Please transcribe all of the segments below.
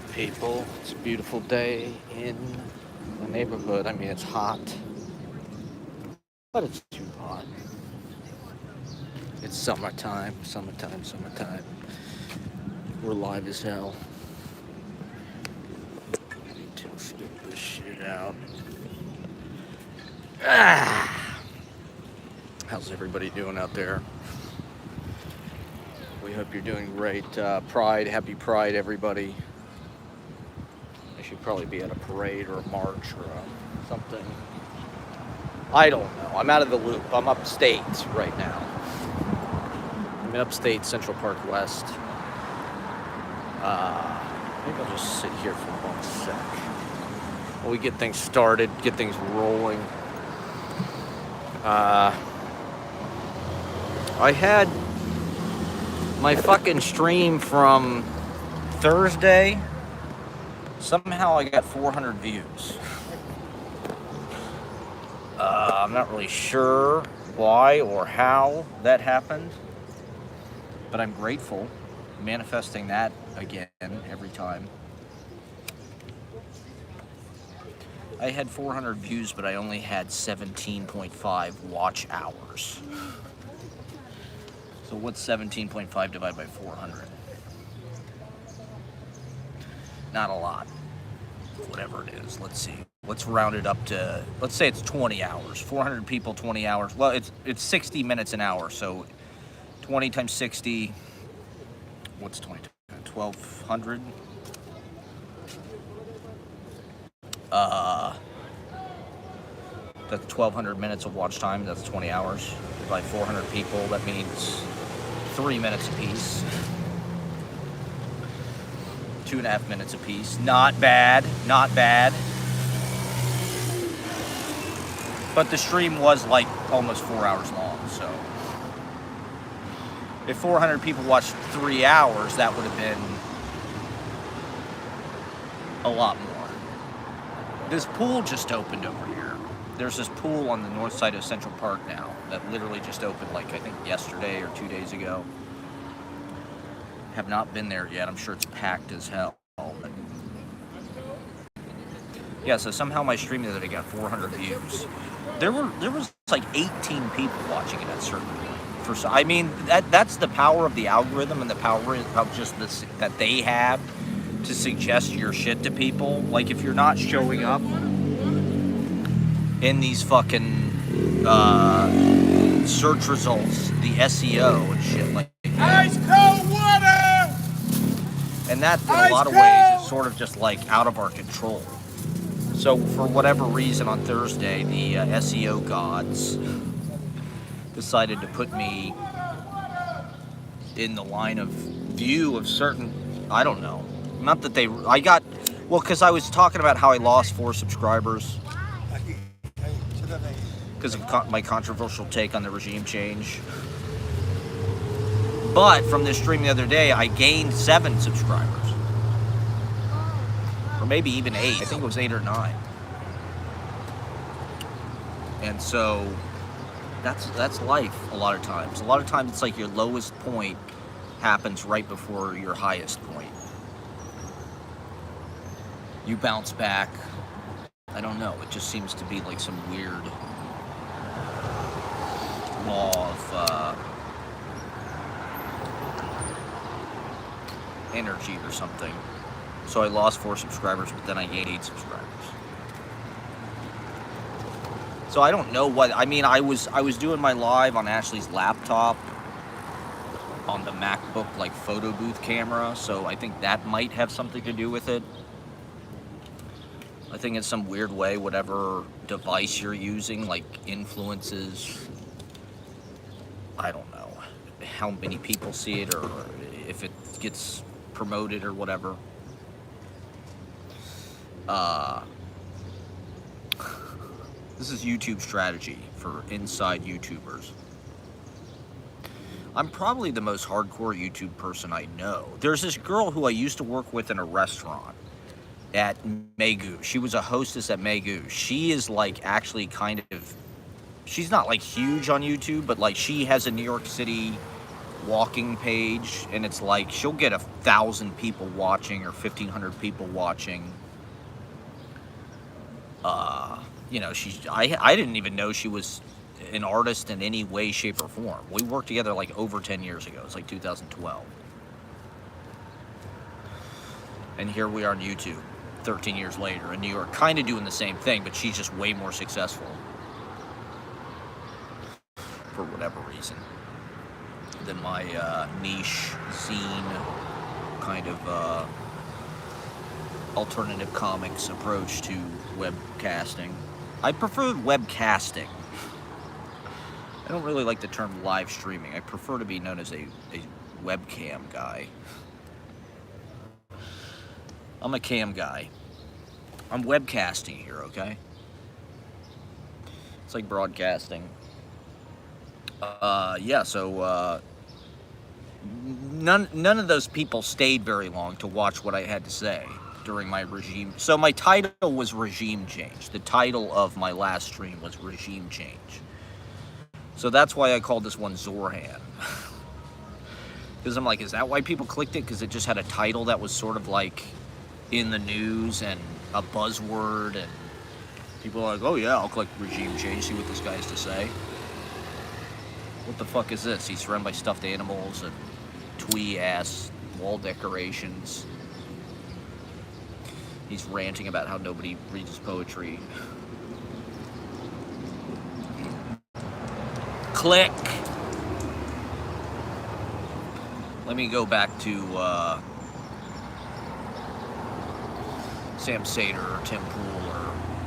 Alright, people, it's a beautiful day in the neighborhood. I mean, it's hot, but it's too hot. It's summertime, summertime, summertime. We're live as hell. Need to spit this shit out. How's everybody doing out there? We hope you're doing great. Pride, happy Pride, everybody. I should probably be at a parade or a march or something. I don't know. I'm out of the loop. I'm upstate right now. I'm in upstate Central Park West. Maybe I'll just sit here for 1 sec. While we get things started, get things rolling. I had my fucking stream from Thursday. Somehow I got 400 views. I'm not really sure why or how that happened, but I'm grateful. Manifesting that again every time. I had 400 views, but I only had 17.5 watch hours. So what's 17.5 divided by 400? Not a lot. Whatever it is. Let's see. Let's round it up to, let's say it's 20 hours. 400 people, 20 hours. Well, it's 60 minutes an hour. So 20 times 60, what's 20? 1,200? That's 1,200 minutes of watch time. That's 20 hours. By 400 people, that means 3 minutes apiece. 2.5 minutes apiece. Not bad. Not bad. But the stream was like almost 4 hours long, so if 400 people watched 3 hours, that would have been a lot more. This pool just opened over here. There's this pool on the north side of Central Park now that literally just opened, like, I think yesterday or 2 days ago. Have not been there yet. I'm sure it's packed as hell. But yeah, so somehow my stream the other day got 400 views. There was like 18 people watching it at a certain point. I mean, that's the power of the algorithm and the power of just this that they have to suggest your shit to people. Like, if you're not showing up in these fucking search results, the SEO and shit like that. Ice cold water! And that, in a lot of ways, is sort of just like out of our control. So for whatever reason on Thursday, the SEO gods decided to put me in the line of view of certain, I don't know, not that because I was talking about how I lost 4 subscribers because of my controversial take on the regime change. But from this stream the other day, I gained 7 subscribers. Or maybe even 8. I think it was 8 or 9. And so that's life a lot of times. A lot of times it's like your lowest point happens right before your highest point. You bounce back. I don't know. It just seems to be like some weird law of energy or something. So I lost 4 subscribers, but then I gained 8 subscribers. So I don't know what, I mean, I was doing my live on Ashley's laptop on the MacBook like photo booth camera, so I think that might have something to do with it. I think in some weird way, whatever device you're using like influences, I don't know, how many people see it or if it gets promoted or whatever. This is YouTube strategy for inside YouTubers. I'm probably the most hardcore YouTube person I know. There's this girl who I used to work with in a restaurant at Magoo. She was a hostess at Magoo. She is like actually kind of, she's not like huge on YouTube, but like she has a New York City walking page, and it's like she'll get 1,000 people watching or 1,500 people watching. I didn't even know she was an artist in any way, shape, or form. We worked together like over 10 years ago. It's like 2012. And here we are on YouTube 13 years later in New York, kind of doing the same thing, but she's just way more successful for whatever reason than my niche zine kind of alternative comics approach to webcasting. I prefer webcasting. I don't really like the term live streaming. I prefer to be known as a webcam guy. I'm a cam guy. I'm webcasting here, okay? It's like broadcasting. None of those people stayed very long to watch what I had to say during my regime. So my title was Regime Change. The title of my last stream was Regime Change. So that's why I called this one Zorhan. Because I'm like, is that why people clicked it? Because it just had a title that was sort of like in the news and a buzzword, and people are like, oh yeah, I'll click Regime Change, see what this guy has to say. What the fuck is this? He's surrounded by stuffed animals and twee-ass wall decorations. He's ranting about how nobody reads his poetry. Click! Let me go back to Sam Sater or Tim Pool.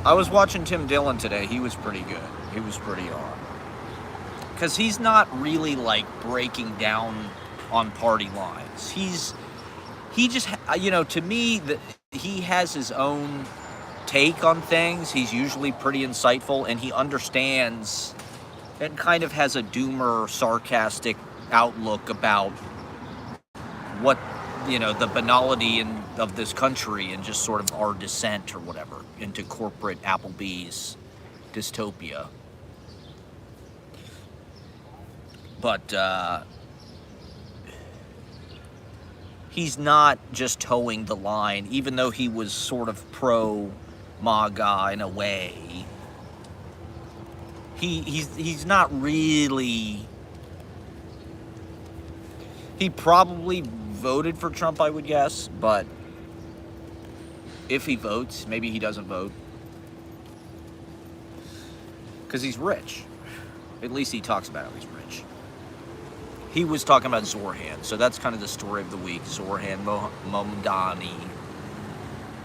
I was watching Tim Dillon today. He was pretty good. He was pretty on. Because he's not really like breaking down on party lines. He just, to me, he has his own take on things. He's usually pretty insightful, and he understands and kind of has a doomer, sarcastic outlook about what, the banality of this country and just sort of our descent or whatever into corporate Applebee's dystopia. But he's not just towing the line, even though he was sort of pro-MAGA in a way. He's not really... He probably voted for Trump, I would guess, but if he votes, maybe he doesn't vote. Because he's rich. At least he talks about how he's rich. He was talking about Zorhan, so that's kind of the story of the week. Zorhan Mamdani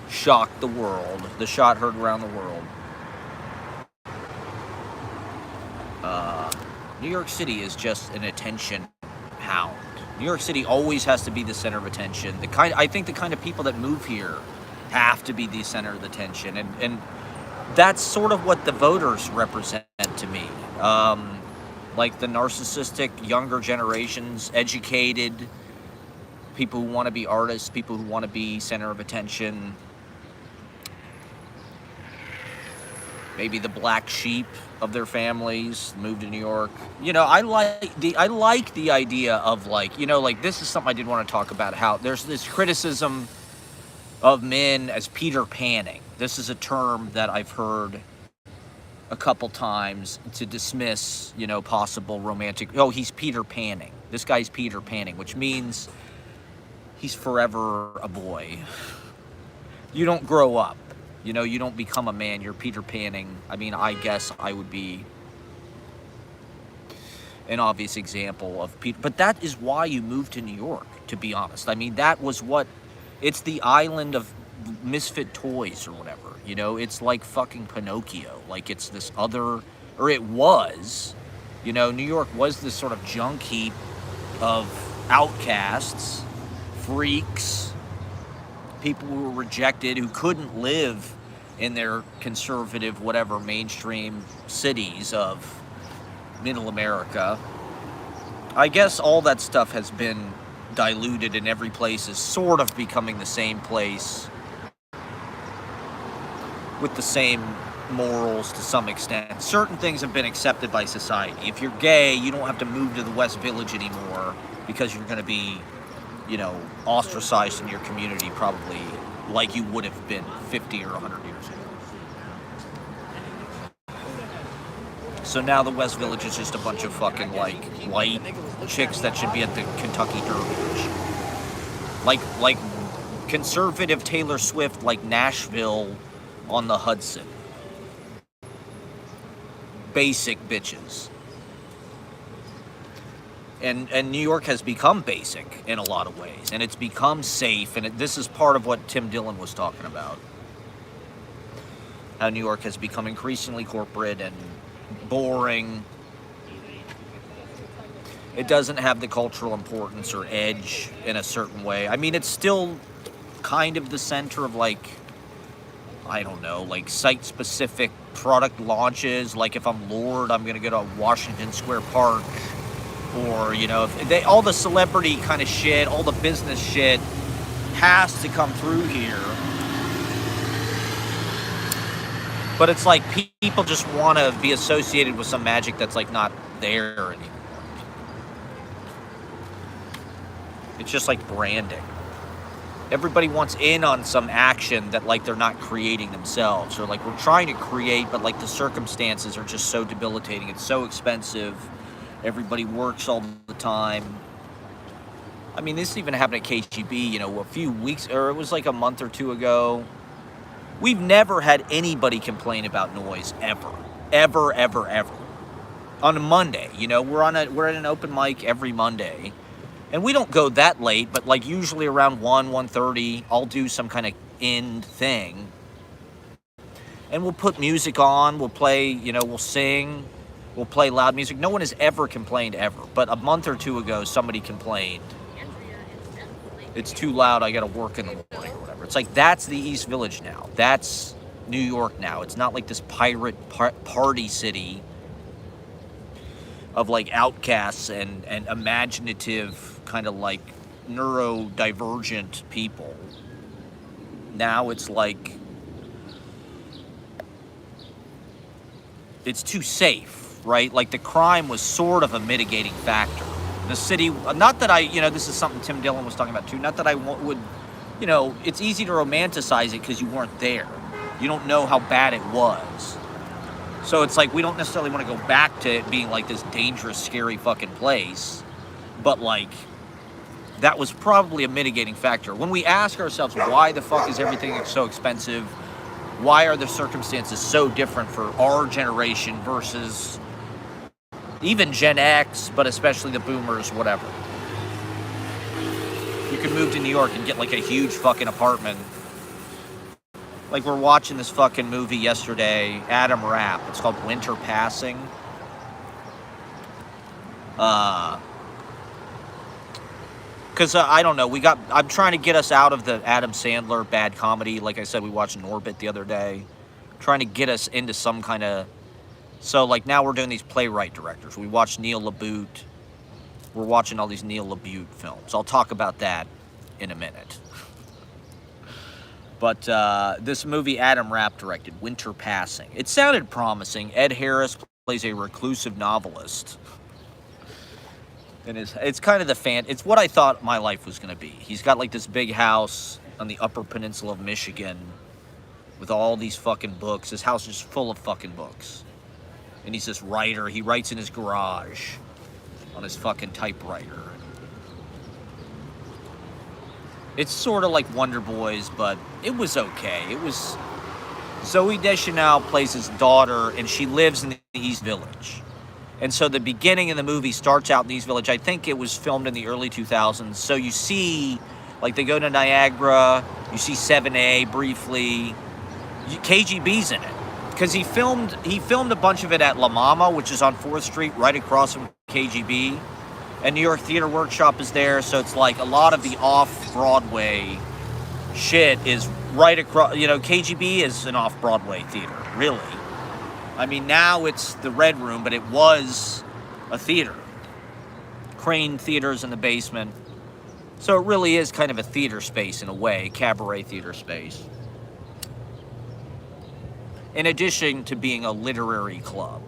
shocked the world. The shot heard around the world. New York City is just an attention hound. New York City always has to be the center of attention. I think the kind of people that move here have to be the center of attention, and that's sort of what the voters represent to me. Like the narcissistic younger generations, educated people who want to be artists, people who want to be center of attention. Maybe the black sheep of their families moved to New York. I like the idea of this is something I did want to talk about, how there's this criticism of men as Peter Panning. This is a term that I've heard a couple times to dismiss, possible romantic. Oh, he's Peter Panning. This guy's Peter Panning, which means he's forever a boy. You don't grow up. You don't become a man. You're Peter Panning. I mean, I guess I would be an obvious example of Peter. But that is why you moved to New York, to be honest. I mean, that was it's the island of misfit toys or whatever. It's like fucking Pinocchio. Like it's this other, or it was, New York was this sort of junk heap of outcasts, freaks, people who were rejected, who couldn't live in their conservative, whatever, mainstream cities of middle America. I guess all that stuff has been diluted, and every place is sort of becoming the same place with the same morals to some extent. Certain things have been accepted by society. If you're gay, you don't have to move to the West Village anymore. because you're going to be, you know, ostracized in your community probably like you would have been 50 or 100 years ago. So now the West Village is just a bunch of fucking, like, white chicks that should be at the Kentucky Derby. Like conservative Taylor Swift, like Nashville on the Hudson. Basic bitches. And New York has become basic in a lot of ways. And it's become safe. And this is part of what Tim Dillon was talking about. How New York has become increasingly corporate and boring. It doesn't have the cultural importance or edge in a certain way. I mean, it's still kind of the center of, like, I don't know, like site-specific product launches. Like if I'm Lord, I'm going to go to Washington Square Park. Or, you know, all the celebrity kind of shit, all the business shit has to come through here. But it's like people just want to be associated with some magic that's like not there anymore. It's just like branding. Everybody wants in on some action that like they're not creating themselves. Or like we're trying to create, but like the circumstances are just so debilitating. It's so expensive. Everybody works all the time. I mean, this even happened at KGB, you know, a few weeks, or it was like a month or two ago. We've never had anybody complain about noise, ever. Ever, ever, ever. On a Monday, you know, we're at an open mic every Monday. And we don't go that late, but like usually around 1:30, I'll do some kind of end thing. And we'll put music on, we'll play, you know, we'll sing, we'll play loud music. No one has ever complained, ever. But a month or two ago, somebody complained. It's too loud, I gotta work in the morning or whatever. It's like, that's the East Village now. That's New York now. It's not like this pirate party city of like outcasts and imaginative, kind of like neurodivergent people. Now it's like, it's too safe, right? Like the crime was sort of a mitigating factor. The city, not that I, you know, this is something Tim Dillon was talking about too, not that I would, you know, it's easy to romanticize it because you weren't there. You don't know how bad it was. So it's like, we don't necessarily want to go back to it being like this dangerous, scary fucking place. But like, that was probably a mitigating factor. When we ask ourselves, why the fuck is everything so expensive? Why are the circumstances so different for our generation versus even Gen X, but especially the boomers, whatever? You could move to New York and get like a huge fucking apartment. Like we're watching this fucking movie yesterday, Adam Rapp. It's called Winter Passing. Because I don't know, I'm trying to get us out of the Adam Sandler bad comedy. Like I said, we watched Norbit the other day. Trying to get us into some kind of, so like now we're doing these playwright directors. We watched Neil LaBute. We're watching all these Neil LaBute films. I'll talk about that in a minute. But this movie Adam Rapp directed, Winter Passing. It sounded promising. Ed Harris plays a reclusive novelist. And it's kind of it's what I thought my life was going to be. He's got like this big house on the Upper Peninsula of Michigan with all these fucking books. His house is just full of fucking books. And he's this writer. He writes in his garage on his fucking typewriter. It's sort of like Wonder Boys, but it was okay. It was... Zooey Deschanel plays his daughter, and she lives in the East Village. And so the beginning of the movie starts out in the East Village. I think it was filmed in the early 2000s. So you see, like, they go to Niagara. You see 7A briefly. KGB's in it. Because he filmed a bunch of it at La Mama, which is on 4th Street, right across from KGB. And New York Theater Workshop is there. So it's like a lot of the off-Broadway shit is right across. You know, KGB is an off-Broadway theater, really. I mean, now it's the Red Room, but it was a theater. Crane Theater's in the basement. So it really is kind of a theater space in a way, cabaret theater space. In addition to being a literary club.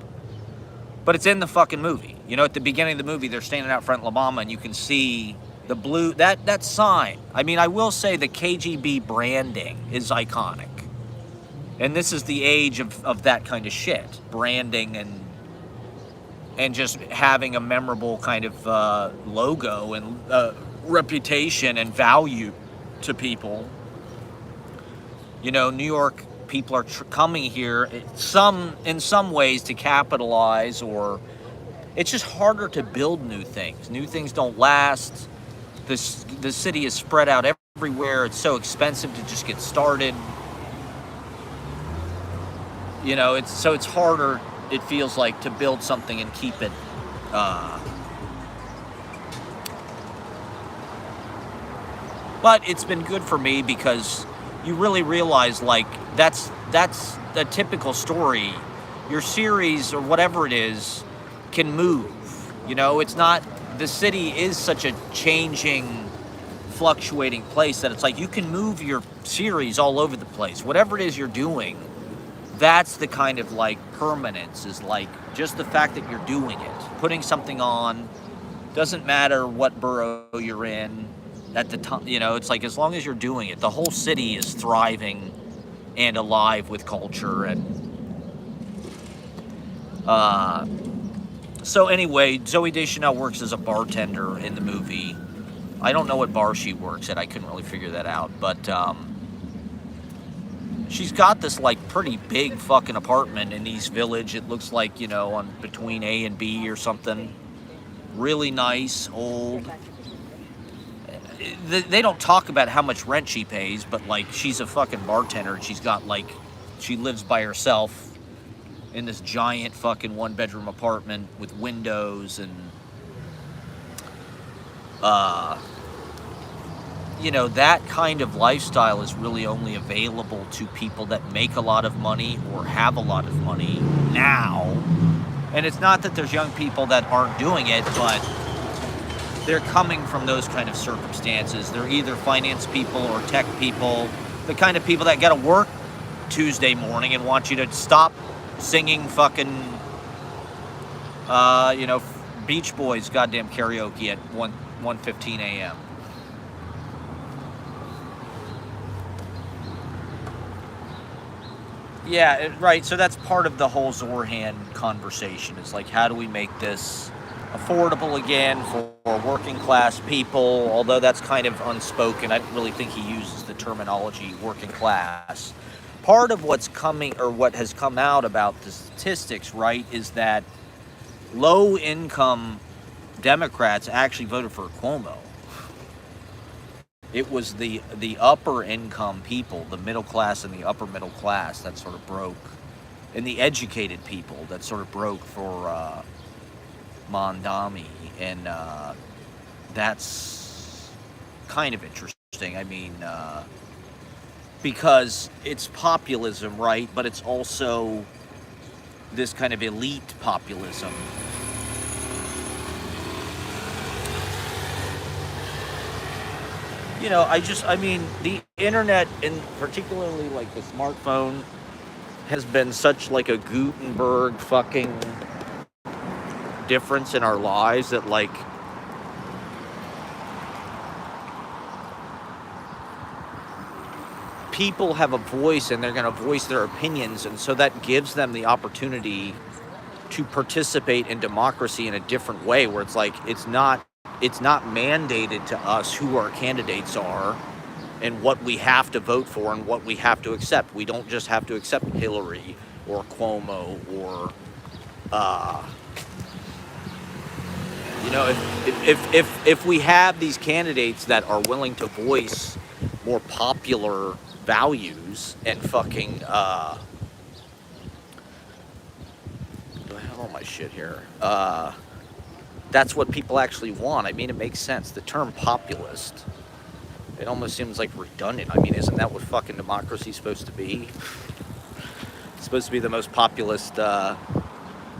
But it's in the fucking movie. You know, at the beginning of the movie, they're standing out front of La Mama, and you can see the blue, that sign. I mean, I will say the KGB branding is iconic. And this is the age of that kind of shit. Branding and just having a memorable kind of logo and reputation and value to people. You know, New York people are coming here in some ways to capitalize, or it's just harder to build new things. New things don't last. The city is spread out everywhere. It's so expensive to just get started. You know, it's harder, it feels like, to build something and keep it but it's been good for me because you really realize, like, that's a typical story. Your series or whatever it is can move. You know, it's not, the city is such a changing, fluctuating place that it's like you can move your series all over the place. Whatever it is you're doing, that's the kind of, like, permanence, is like just the fact that you're doing it, putting something on. Doesn't matter what borough you're in at the time. You know, it's like, as long as you're doing it, the whole city is thriving and alive with culture. And so anyway, Zooey Deschanel works as a bartender in the movie. I don't know what bar she works at. I couldn't really figure that out, but she's got this, like, pretty big fucking apartment in East Village. It looks like, you know, on between A and B or something. Really nice, old. They don't talk about how much rent she pays, but, like, she's a fucking bartender, and she's got, like, she lives by herself in this giant fucking one-bedroom apartment with windows and you know, that kind of lifestyle is really only available to people that make a lot of money or have a lot of money now. And it's not that there's young people that aren't doing it, but they're coming from those kind of circumstances. They're either finance people or tech people, the kind of people that got to work Tuesday morning and want you to stop singing fucking, you know, Beach Boys goddamn karaoke at 1:15 a.m. Yeah, right. So that's part of the whole Zorhan conversation. It's like, how do we make this affordable again for working class people? Although that's kind of unspoken. I don't really think he uses the terminology working class. Part of what's coming, or what has come out about the statistics, right, is that low income Democrats actually voted for Cuomo. It was the upper income people, the middle class and the upper middle class, that sort of broke, and the educated people that sort of broke for Mondami, and that's kind of interesting. I mean, because it's populism, right? But it's also this kind of elite populism. You know, I mean, the internet, and particularly like the smartphone, has been such like a Gutenberg fucking difference in our lives that, like, people have a voice and they're going to voice their opinions, and so that gives them the opportunity to participate in democracy in a different way, where it's like, it's not mandated to us who our candidates are and what we have to vote for and what we have to accept. We don't just have to accept Hillary or Cuomo or you know, if we have these candidates that are willing to voice more popular values and fucking do I have all my shit here? That's what people actually want. I mean, it makes sense. The term populist, it almost seems like redundant. I mean, isn't that what fucking democracy is supposed to be? It's supposed to be the most populist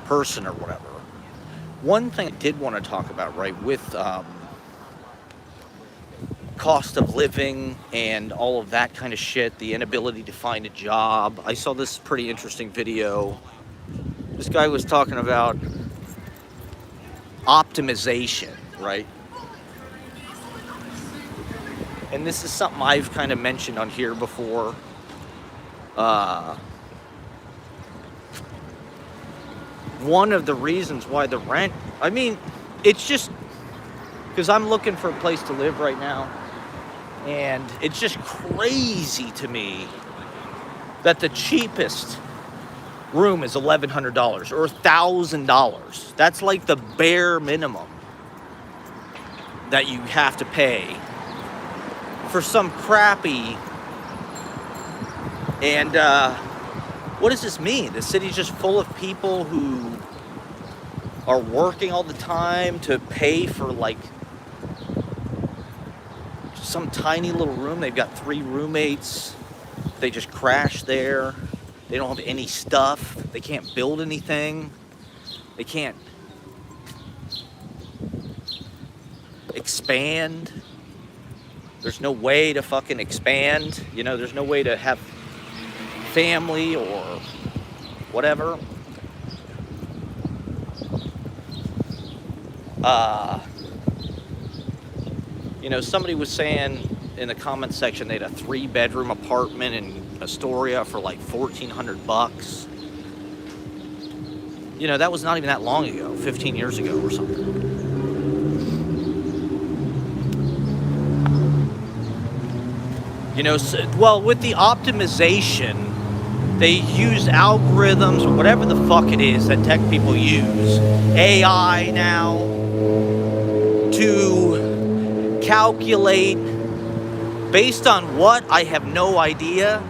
person or whatever. One thing I did want to talk about, right, with cost of living and all of that kind of shit, the inability to find a job. I saw this pretty interesting video. This guy was talking about optimization, right? And this is something I've kind of mentioned on here before. One of the reasons why the rent, I mean, it's just because I'm looking for a place to live right now, and it's just crazy to me that the cheapest room is $1,100 or $1,000. That's like the bare minimum that you have to pay for some crappy. And what does this mean? The city's just full of people who are working all the time to pay for like some tiny little room. They've got 3 roommates. They just crash there. They don't have any stuff. They can't build anything. They can't expand. There's no way to fucking expand. You know, there's no way to have family or whatever. You know, somebody was saying in the comment section they had a 3-bedroom apartment in Astoria for like $1,400. You know, that was not even that long ago, 15 years ago or something. You know, so, well, with the optimization, they use algorithms or whatever the fuck it is that tech people use, AI now, to calculate based on what, I have no idea,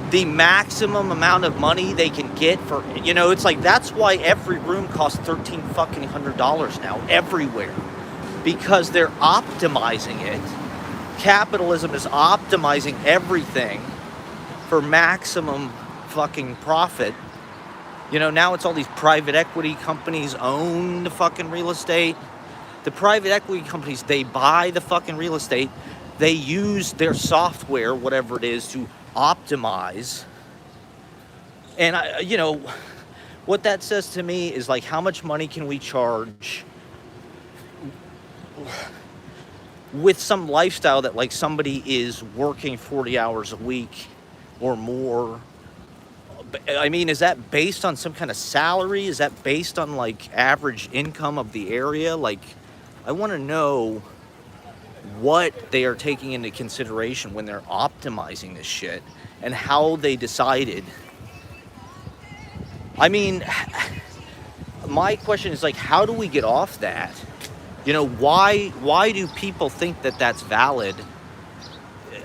the maximum amount of money they can get for, you know, it's like, that's why every room costs $1,300 now, everywhere, because they're optimizing it. Capitalism is optimizing everything for maximum fucking profit. You know, now it's all these private equity companies own the fucking real estate. The private equity companies, they buy the fucking real estate. They use their software, whatever it is, to optimize. And, you know, what that says to me is like, how much money can we charge with some lifestyle that like somebody is working 40 hours a week or more? I mean, is that based on some kind of salary? Is that based on like average income of the area? Like, I want to know what they are taking into consideration when they're optimizing this shit and how they decided. I mean, my question is like, how do we get off that? You know, why do people think that that's valid?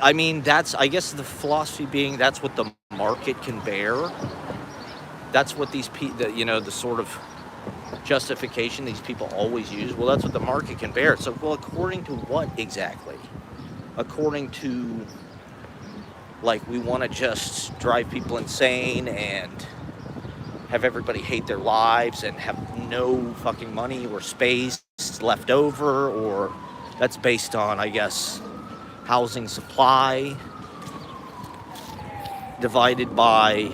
I mean, that's, I guess the philosophy being that's what the market can bear. That's what these people, you know, the sort of justification these people always use. Well, that's what the market can bear. So, well, according to what exactly? According to, like, we want to just drive people insane and have everybody hate their lives and have no fucking money or space left over, or that's based on, I guess, housing supply divided by,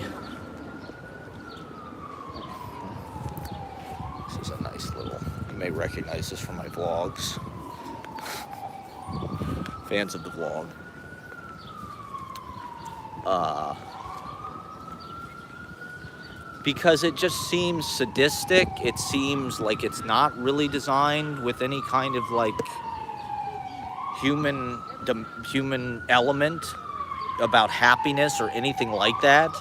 this is a nice little, you may recognize this from my vlogs, fans of the vlog. Because it just seems sadistic. It seems like it's not really designed with any kind of like human element about happiness or anything like that.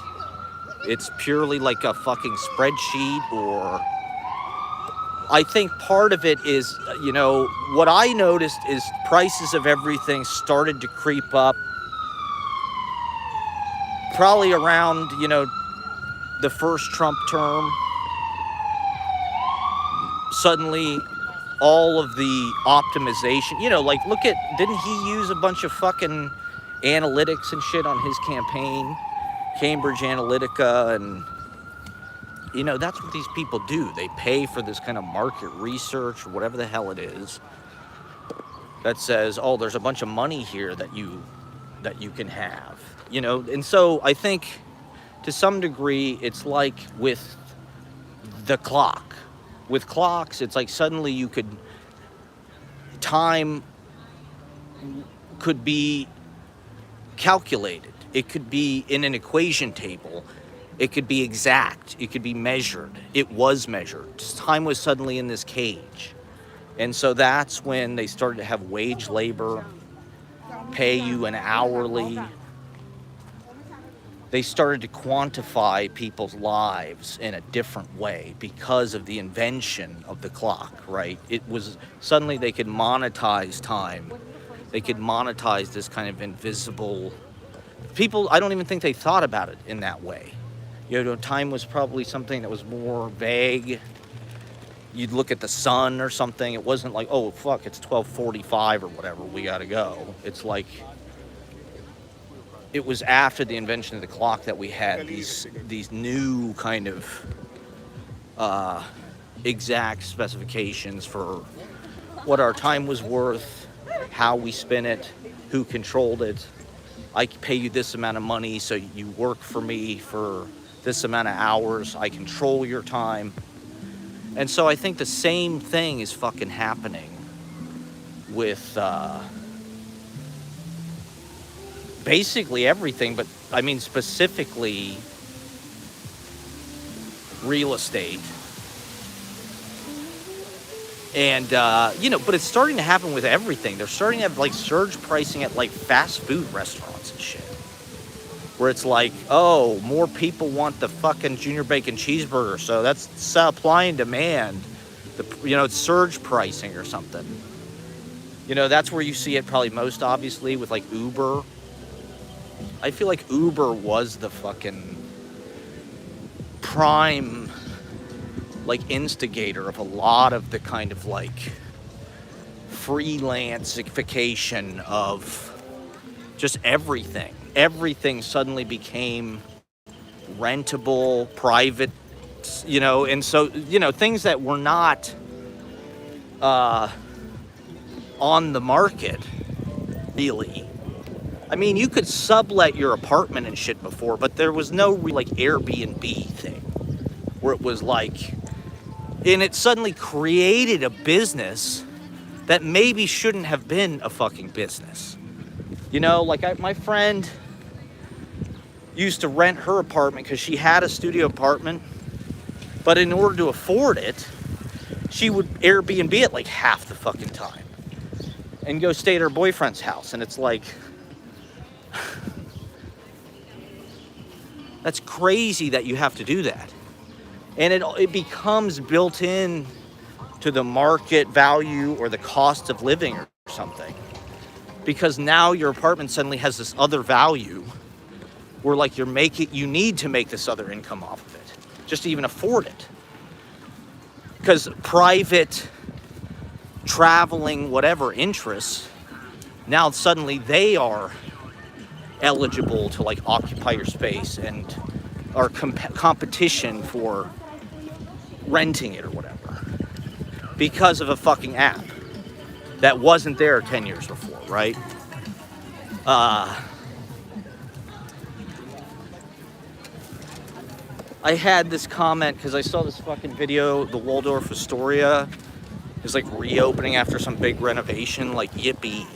It's purely like a fucking spreadsheet. Or I think part of it is, you know, what I noticed is prices of everything started to creep up probably around, you know, the first Trump term. Suddenly all of the optimization, you know, like, look at, didn't he use a bunch of fucking analytics and shit on his campaign? Cambridge Analytica, and, you know, that's what these people do. They pay for this kind of market research or whatever the hell it is that says, oh, there's a bunch of money here that you can have, you know. And so I think to some degree it's like with the clock, with clocks, it's like suddenly time could be calculated. It could be in an equation table. It could be exact. It could be measured. It was measured. Time was suddenly in this cage. And so that's when they started to have wage labor, pay you an hourly. They started to quantify people's lives in a different way because of the invention of the clock, right? It was suddenly they could monetize time. They could monetize this kind of invisible. People, I don't even think they thought about it in that way. You know, time was probably something that was more vague. You'd look at the sun or something. It wasn't like, oh, fuck, it's 12:45 or whatever, we gotta go. It's like, it was after the invention of the clock that we had these new kind of exact specifications for what our time was worth, how we spent it, who controlled it. I pay you this amount of money, so you work for me for this amount of hours. I control your time. And so I think the same thing is fucking happening with basically everything, but I mean specifically real estate. And, you know, but it's starting to happen with everything. They're starting to have like surge pricing at like fast food restaurants and shit. Where it's like, oh, more people want the fucking junior bacon cheeseburger, so that's supply and demand. You know, it's surge pricing or something. You know, that's where you see it probably most obviously with like Uber. I feel like Uber was the fucking prime like instigator of a lot of the kind of like freelanceification of just everything. Everything suddenly became rentable, private, you know, and so, you know, things that were not on the market, really. I mean, you could sublet your apartment and shit before, but there was no like Airbnb thing where it was like, and it suddenly created a business that maybe shouldn't have been a fucking business. You know, like my friend used to rent her apartment because she had a studio apartment, but in order to afford it, she would Airbnb it like half the fucking time and go stay at her boyfriend's house. And it's like, that's crazy that you have to do that. And it becomes built in to the market value or the cost of living or something. Because now your apartment suddenly has this other value where like you need to make this other income off of it just to even afford it. Because private traveling, whatever interests, now suddenly they are eligible to like occupy your space and are competition for renting it or whatever because of a fucking app that wasn't there 10 years before, right? I had this comment because I saw this fucking video. The Waldorf Astoria is like reopening after some big renovation. Like, yippee.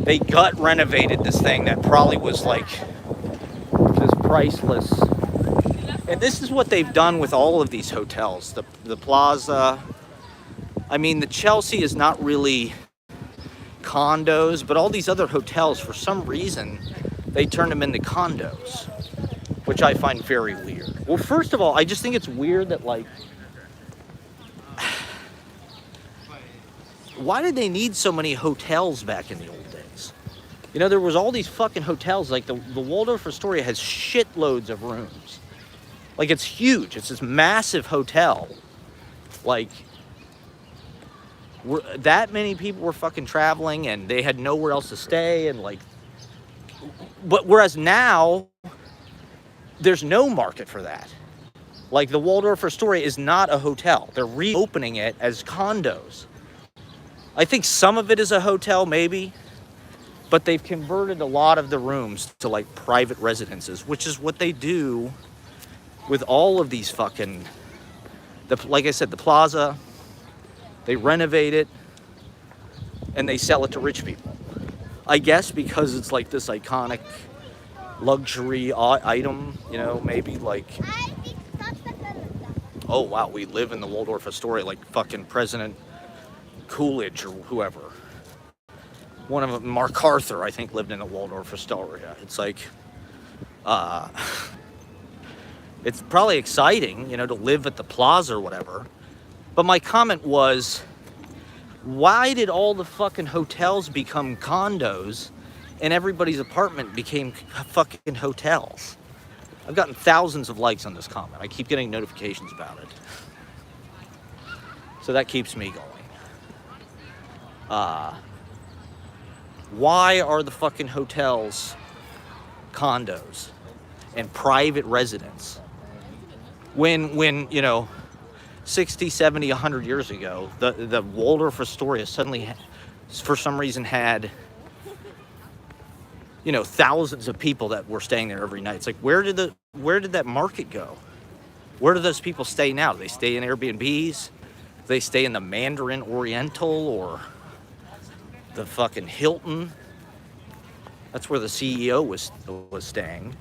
They gut renovated this thing that probably was like just priceless. And this is what they've done with all of these hotels. The Plaza. I mean, the Chelsea is not really condos, but all these other hotels, for some reason, they turned them into condos, which I find very weird. Well, first of all, I just think it's weird that, like, why did they need so many hotels back in the old days? You know, there was all these fucking hotels. Like, the Waldorf Astoria has shitloads of rooms. Like, it's huge. It's this massive hotel. Like, that many people were fucking traveling, and they had nowhere else to stay, and, like... But whereas now, there's no market for that. Like, the Waldorf Astoria is not a hotel. They're reopening it as condos. I think some of it is a hotel, maybe, but they've converted a lot of the rooms to, like, private residences, which is what they do with all of these fucking like I said, the plaza, they renovate it, and they sell it to rich people. I guess because it's like this iconic luxury item, you know, maybe like, oh wow, we live in the Waldorf Astoria, like fucking President Coolidge or whoever. One of them, Mark Arthur, I think, lived in the Waldorf Astoria. It's like, it's probably exciting, you know, to live at the plaza or whatever. But my comment was, why did all the fucking hotels become condos and everybody's apartment became fucking hotels? I've gotten thousands of likes on this comment. I keep getting notifications about it. So that keeps me going. Why are the fucking hotels condos and private residence? When you know, 60, 70, 100 years ago, the Waldorf Astoria suddenly, for some reason, had, you know, thousands of people that were staying there every night. It's like, where did that market go? Where do those people stay now? Do they stay in Airbnbs? Do they stay in the Mandarin Oriental or the fucking Hilton? That's where the CEO was staying.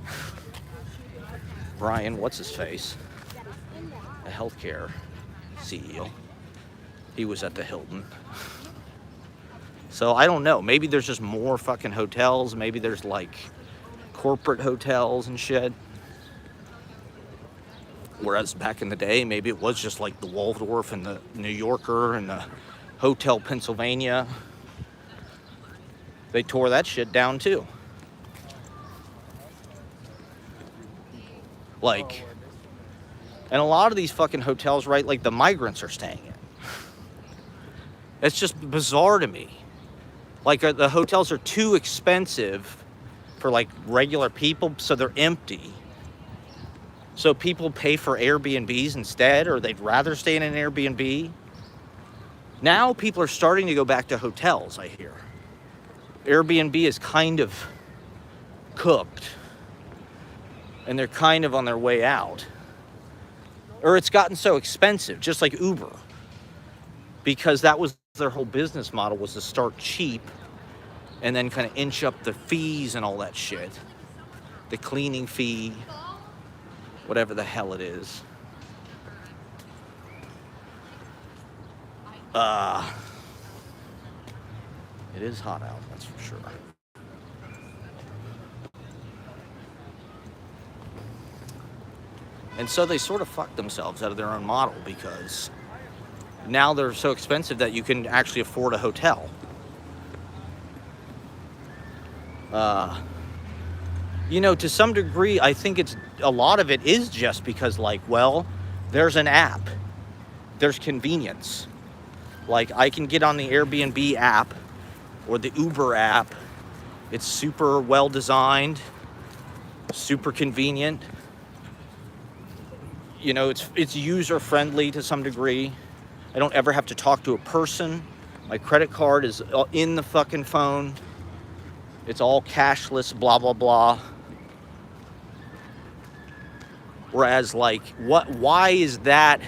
Brian, what's his face? A healthcare CEO. He was at the Hilton. So I don't know. Maybe there's just more fucking hotels. Maybe there's like corporate hotels and shit. Whereas back in the day, maybe it was just like the Waldorf and the New Yorker and the Hotel Pennsylvania. They tore that shit down too. Like, and a lot of these fucking hotels, right, like the migrants are staying in. It's just bizarre to me. Like, the hotels are too expensive for like regular people, so they're empty. So people pay for Airbnbs instead, or they'd rather stay in an Airbnb. Now people are starting to go back to hotels, I hear. Airbnb is kind of cooked, and they're kind of on their way out. Or it's gotten so expensive, just like Uber, because that was their whole business model, was to start cheap and then kind of inch up the fees and all that shit. The cleaning fee, whatever the hell it is. It is hot out, that's for sure. And so they sort of fucked themselves out of their own model, because now they're so expensive that you can actually afford a hotel. You know, to some degree, I think it's a lot of it is just because, like, well, there's an app. There's convenience. Like, I can get on the Airbnb app or the Uber app. It's super well designed, super convenient. You know, it's user friendly to some degree. I don't ever have to talk to a person. My credit card is in the fucking phone. It's all cashless, blah, blah, blah. Whereas, like, why is that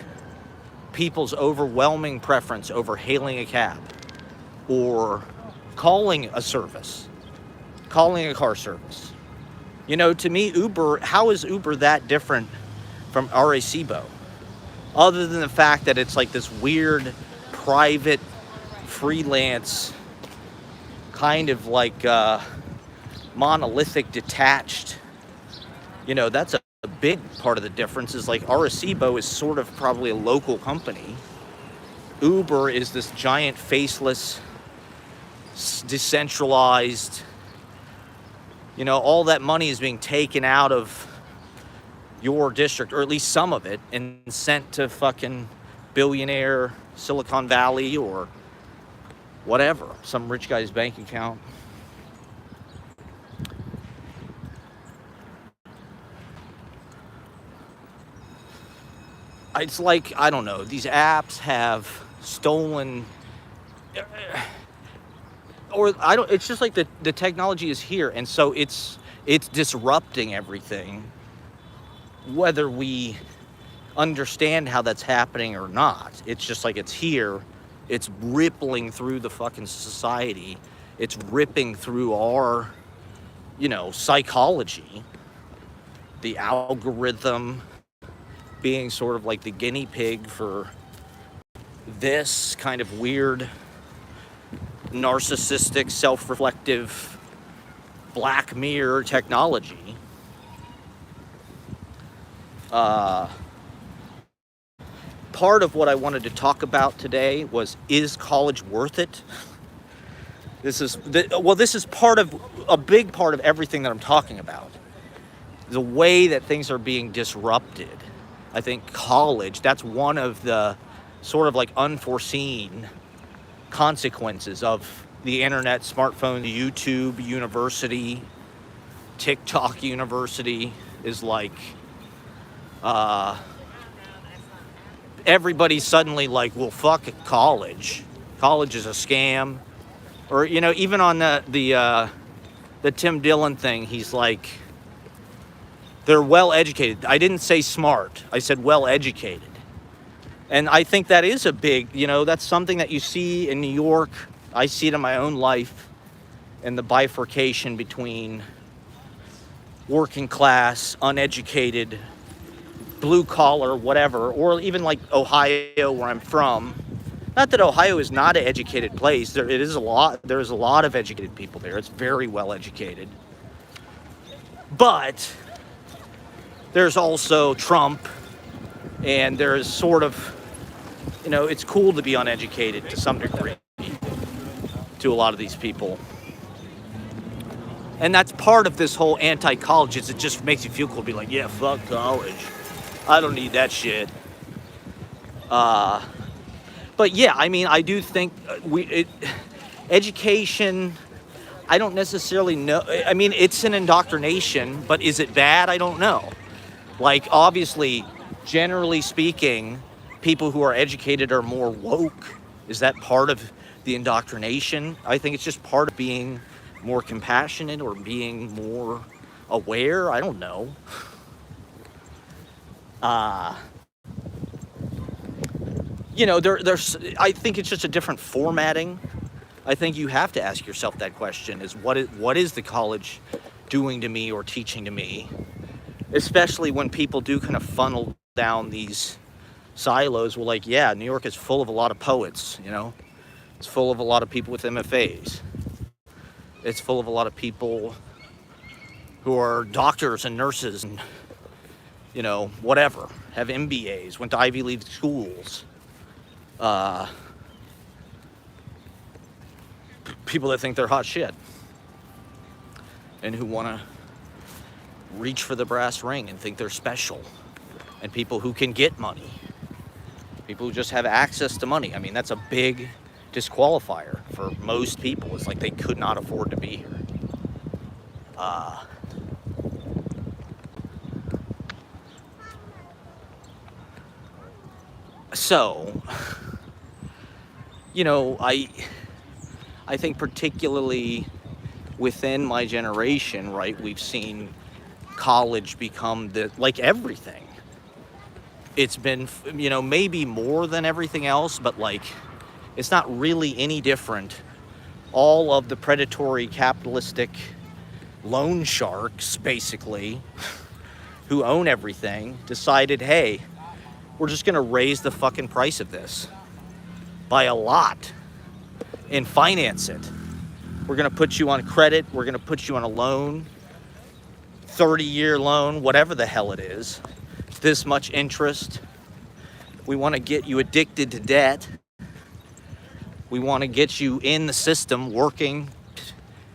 people's overwhelming preference over hailing a cab or calling a service, calling a car service? You know, to me, Uber, how is Uber that different from Arecibo? Other than the fact that it's like this weird, private, freelance, kind of like monolithic, detached, you know, that's a big part of the difference. Is like Arecibo is sort of probably a local company. Uber is this giant, faceless, decentralized, you know, all that money is being taken out of your district, or at least some of it, and sent to fucking billionaire Silicon Valley or whatever, some rich guy's bank account. It's like, I don't know, these apps have stolen, or I don't, it's just like the technology is here, and so it's disrupting everything, whether we understand how that's happening or not. It's just like it's here. It's rippling through the fucking society. It's ripping through our, psychology. The algorithm being sort of like the guinea pig for this kind of weird, narcissistic, self-reflective Black Mirror technology. Part of what I wanted to talk about today was, is college worth it? This is part of a big part of everything that I'm talking about. The way that things are being disrupted. I think college, that's one of the sort of like unforeseen consequences of the internet, smartphone, YouTube University, TikTok University is like, everybody's suddenly like, well, fuck college. College is a scam. Or, even on the Tim Dillon thing, he's like, they're well educated. I didn't say smart. I said well educated. And I think that is a big, that's something that you see in New York. I see it in my own life, and the bifurcation between working class, uneducated, blue collar, whatever, or even like Ohio, where I'm from. Not that Ohio is not an educated place. There's a lot of educated people there. It's very well educated. But there's also Trump, and there's sort of, it's cool to be uneducated to some degree to a lot of these people. And that's part of this whole anti-college, is it just makes you feel cool to be like, yeah, fuck college. I don't need that shit. But yeah, I do think education, I don't necessarily know. It's an indoctrination, but is it bad? I don't know. Like, obviously, generally speaking, people who are educated are more woke. Is that part of the indoctrination? I think it's just part of being more compassionate or being more aware. I don't know. There's I think it's just a different formatting. I think you have to ask yourself that question, is what is the college doing to me or teaching to me? Especially when people do kind of funnel down these silos. Well, like, yeah, New York is full of a lot of poets, It's full of a lot of people with MFAs. It's full of a lot of people who are doctors and nurses and, whatever, have MBAs, went to Ivy League schools. People that think they're hot shit and who want to reach for the brass ring and think they're special, and people who can get money, people who just have access to money. That's a big disqualifier for most people. It's like they could not afford to be here. So, I think particularly within my generation, right, we've seen college become like everything. It's been, maybe more than everything else, but like, it's not really any different. All of the predatory capitalistic loan sharks, basically, who own everything, decided, hey, we're just going to raise the fucking price of this by a lot and finance it. We're going to put you on credit. We're going to put you on a loan, 30-year loan, whatever the hell it is. This much interest. We want to get you addicted to debt. We want to get you in the system, working,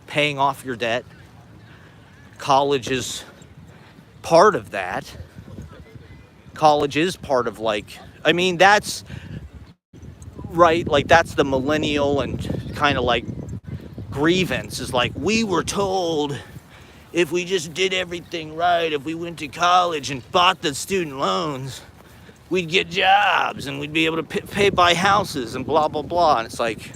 paying off your debt. College is part of that. College is part of that's right. Like, that's the millennial and kind of like grievance, is like, we were told if we just did everything right, if we went to college and bought the student loans, we'd get jobs and we'd be able to buy houses and blah, blah, blah. And it's like,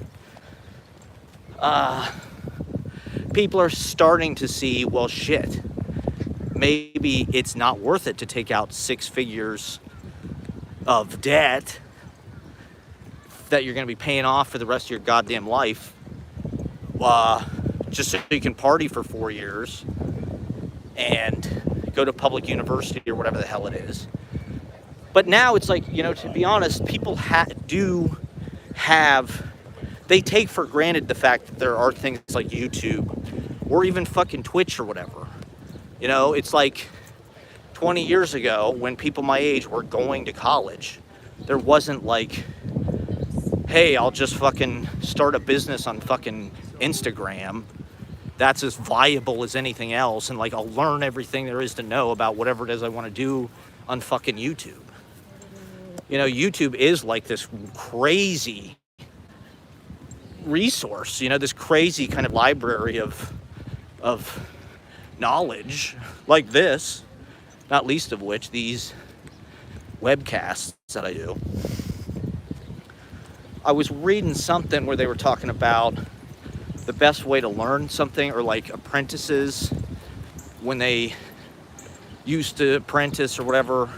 people are starting to see, well, shit, maybe it's not worth it to take out 6 figures of debt that you're going to be paying off for the rest of your goddamn life, just so you can party for 4 years and go to public university or whatever the hell it is. But now it's like, you know, to be honest, people they take for granted the fact that there are things like YouTube or even fucking Twitch or whatever. You know, it's like 20 years ago when people my age were going to college, there wasn't like, hey, I'll just fucking start a business on fucking Instagram. That's as viable as anything else. And like, I'll learn everything there is to know about whatever it is I want to do on fucking YouTube. You know, YouTube is like this crazy resource, you know, this crazy kind of library of knowledge like this, not least of which these webcasts that I do. I was reading something where they were talking about the best way to learn something, or like apprentices when they used to apprentice or whatever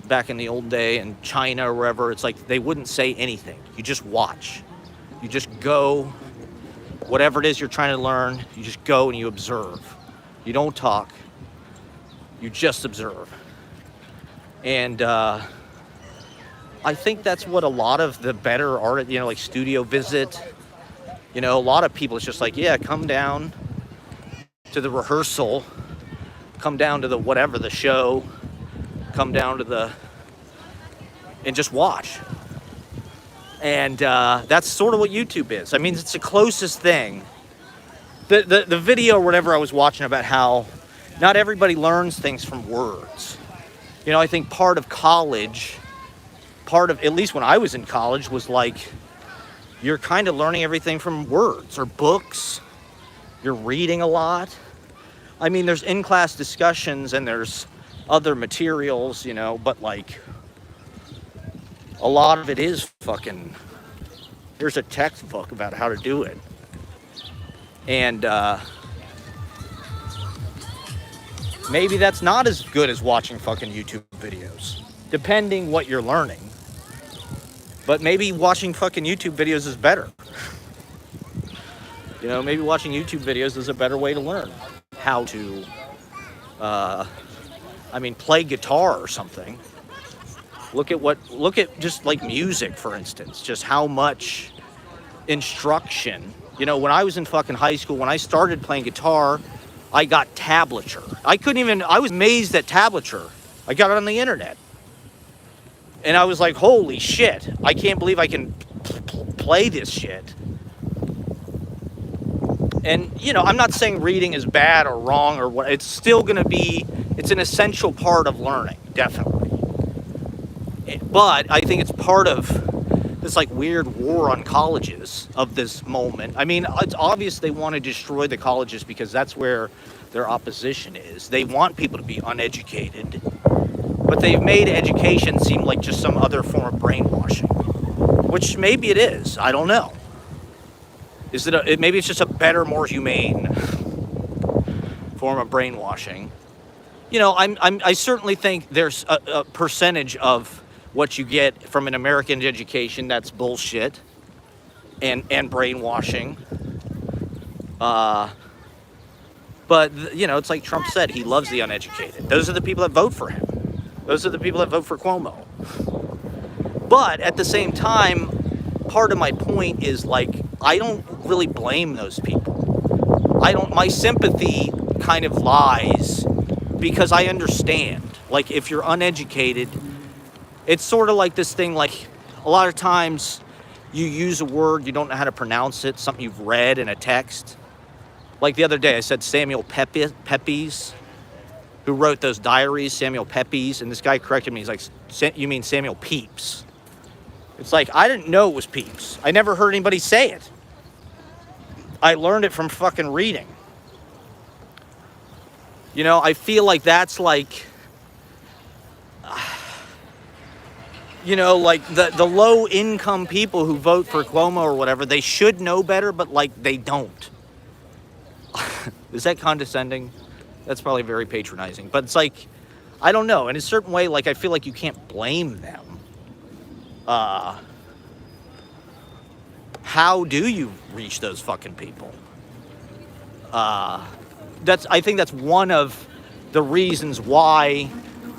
back in the old day in China or wherever. It's like they wouldn't say anything. You just watch. You just go. Whatever it is you're trying to learn, you just go and you observe. You don't talk. You just observe. And I think that's what a lot of the better art, you know, like Studio Visit, you know, a lot of people, it's just like, yeah, come down to the rehearsal, come down to the whatever, the show, come down to and just watch. And that's sort of what YouTube is. I mean, it's the closest thing. The video or whatever I was watching about how not everybody learns things from words. You know, I think part of college, at least when I was in college, was like, you're kind of learning everything from words or books. You're reading a lot. I mean, there's in-class discussions and there's other materials, you know, but like a lot of it is fucking, here's a textbook about how to do it. And maybe that's not as good as watching fucking YouTube videos, depending what you're learning. But maybe watching fucking YouTube videos is better. You know, maybe watching YouTube videos is a better way to learn how to, play guitar or something. Look at just like music, for instance, just how much instruction. You know, when I was in fucking high school, when I started playing guitar, I got tablature. I was amazed at tablature. I got it on the internet. And I was like, holy shit, I can't believe I can play this shit. And, you know, I'm not saying reading is bad or wrong or what. It's still going to be, it's an essential part of learning, definitely. But I think it's part of this like weird war on colleges of this moment. I mean, it's obvious they want to destroy the colleges because that's where their opposition is. They want people to be uneducated. But they've made education seem like just some other form of brainwashing, which maybe it is. I don't know. Maybe it's just a better, more humane form of brainwashing. You know, I certainly think there's a percentage of what you get from an American education that's bullshit and brainwashing. But you know, it's like Trump said, he loves the uneducated. Those are the people that vote for him. Those are the people that vote for Cuomo. But at the same time, part of my point is like, I don't really blame those people. My sympathy kind of lies because I understand. Like, if you're uneducated, it's sort of like this thing, like a lot of times you use a word, you don't know how to pronounce it, something you've read in a text. Like the other day I said Samuel Pepys, who wrote those diaries, Samuel Pepys, and this guy corrected me. He's like, you mean Samuel Pepys? It's like, I didn't know it was Pepys. I never heard anybody say it. I learned it from fucking reading. You know, I feel like that's like, you know, like the low income people who vote for Cuomo or whatever, they should know better, but like they don't. Is that condescending? That's probably very patronizing. But it's like, I don't know. In a certain way, like, I feel like you can't blame them. How do you reach those fucking people? I think that's one of the reasons why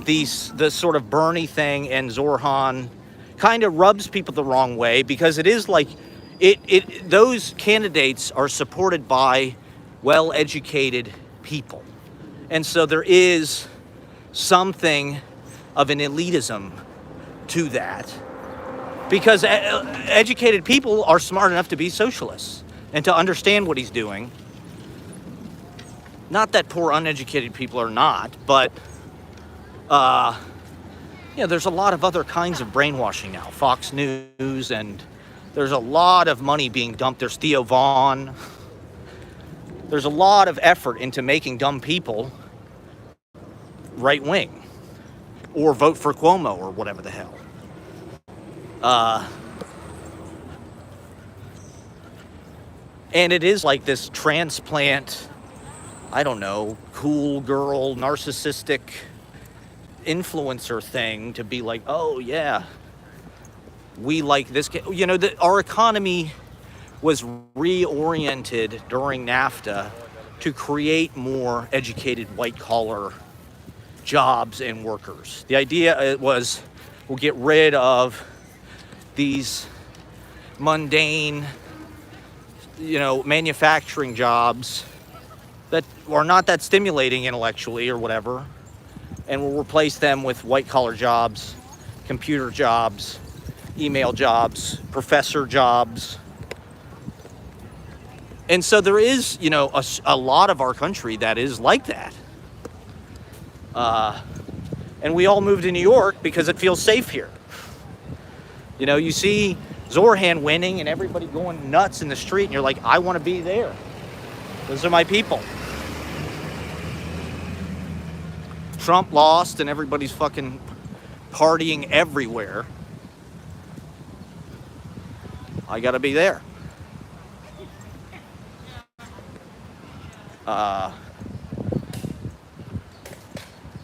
the sort of Bernie thing and Zorhan kind of rubs people the wrong way, because it is like those candidates are supported by well-educated people. And so there is something of an elitism to that, because educated people are smart enough to be socialists and to understand what he's doing. Not that poor uneducated people are not, but there's a lot of other kinds of brainwashing now. Fox News, and there's a lot of money being dumped. There's Theo Vaughn. There's a lot of effort into making dumb people right wing or vote for Cuomo or whatever the hell. And it is like this transplant, I don't know, cool girl, narcissistic influencer thing to be like, oh yeah, we like this. Our economy was reoriented during NAFTA to create more educated white-collar jobs and workers. The idea was, we'll get rid of these mundane, manufacturing jobs that are not that stimulating intellectually or whatever, and we'll replace them with white-collar jobs, computer jobs, email jobs, professor jobs. And so there is, a lot of our country that is like that. And we all moved to New York because it feels safe here. You see Zorhan winning and everybody going nuts in the street, and you're like, I want to be there. Those are my people. Trump lost and everybody's fucking partying everywhere. I gotta be there.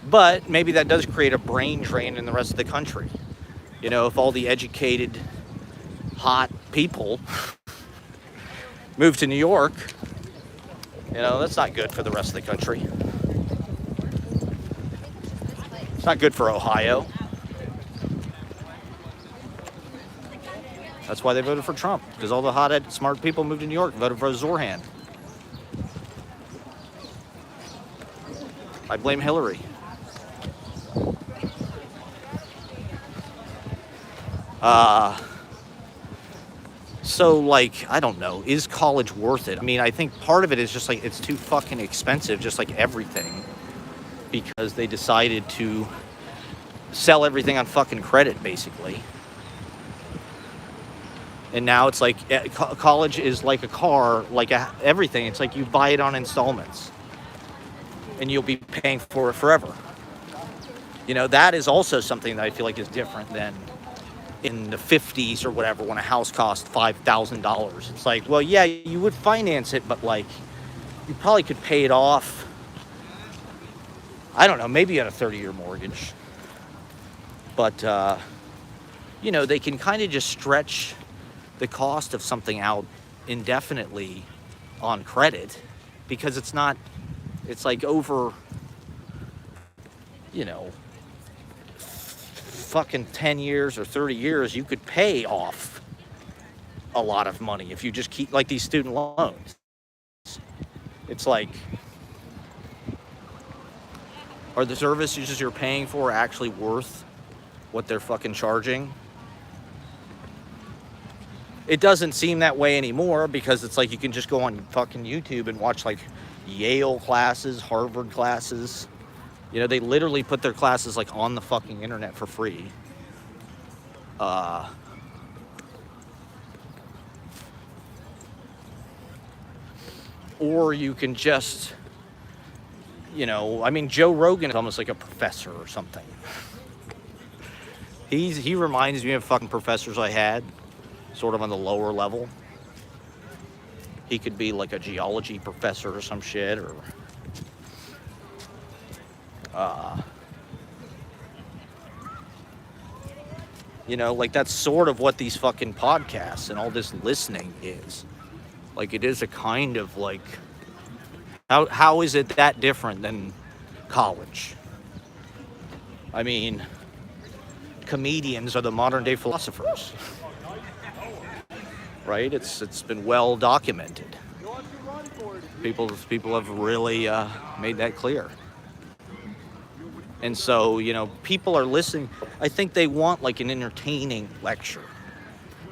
But maybe that does create a brain drain in the rest of the country. If all the educated, hot people move to New York, that's not good for the rest of the country. It's not good for Ohio. That's why they voted for Trump, because all the hot-headed, smart people moved to New York and voted for Zorhan. I blame Hillary. So, I don't know, is college worth it? I mean, I think part of it is just it's too fucking expensive, just like everything, because they decided to sell everything on fucking credit, basically. And now it's like college is like a car, like everything. It's like you buy it on installments and you'll be paying for it forever. That is also something that I feel like is different than in the 50s or whatever, when a house cost $5,000. It's like, well, yeah, you would finance it, but you probably could pay it off. I don't know, maybe at a 30-year mortgage. But, they can kind of just stretch the cost of something out indefinitely on credit, because it's over, fucking 10 years or 30 years, you could pay off a lot of money if you just keep, these student loans. It's like, are the services you're paying for actually worth what they're fucking charging? It doesn't seem that way anymore, because it's like you can just go on fucking YouTube and watch Yale classes, Harvard classes. They literally put their classes on the fucking internet for free. Or you can just, Joe Rogan is almost like a professor or something. He reminds me of fucking professors I had, sort of on the lower level. He could be like a geology professor or some shit, or You know, like that's sort of what these fucking podcasts and all this listening is. Like it is a kind of like, how is it that different than college? I mean, comedians are the modern day philosophers, right? It's been well documented. People have really made that clear. And so, you know, people are listening. I think they want like an entertaining lecture.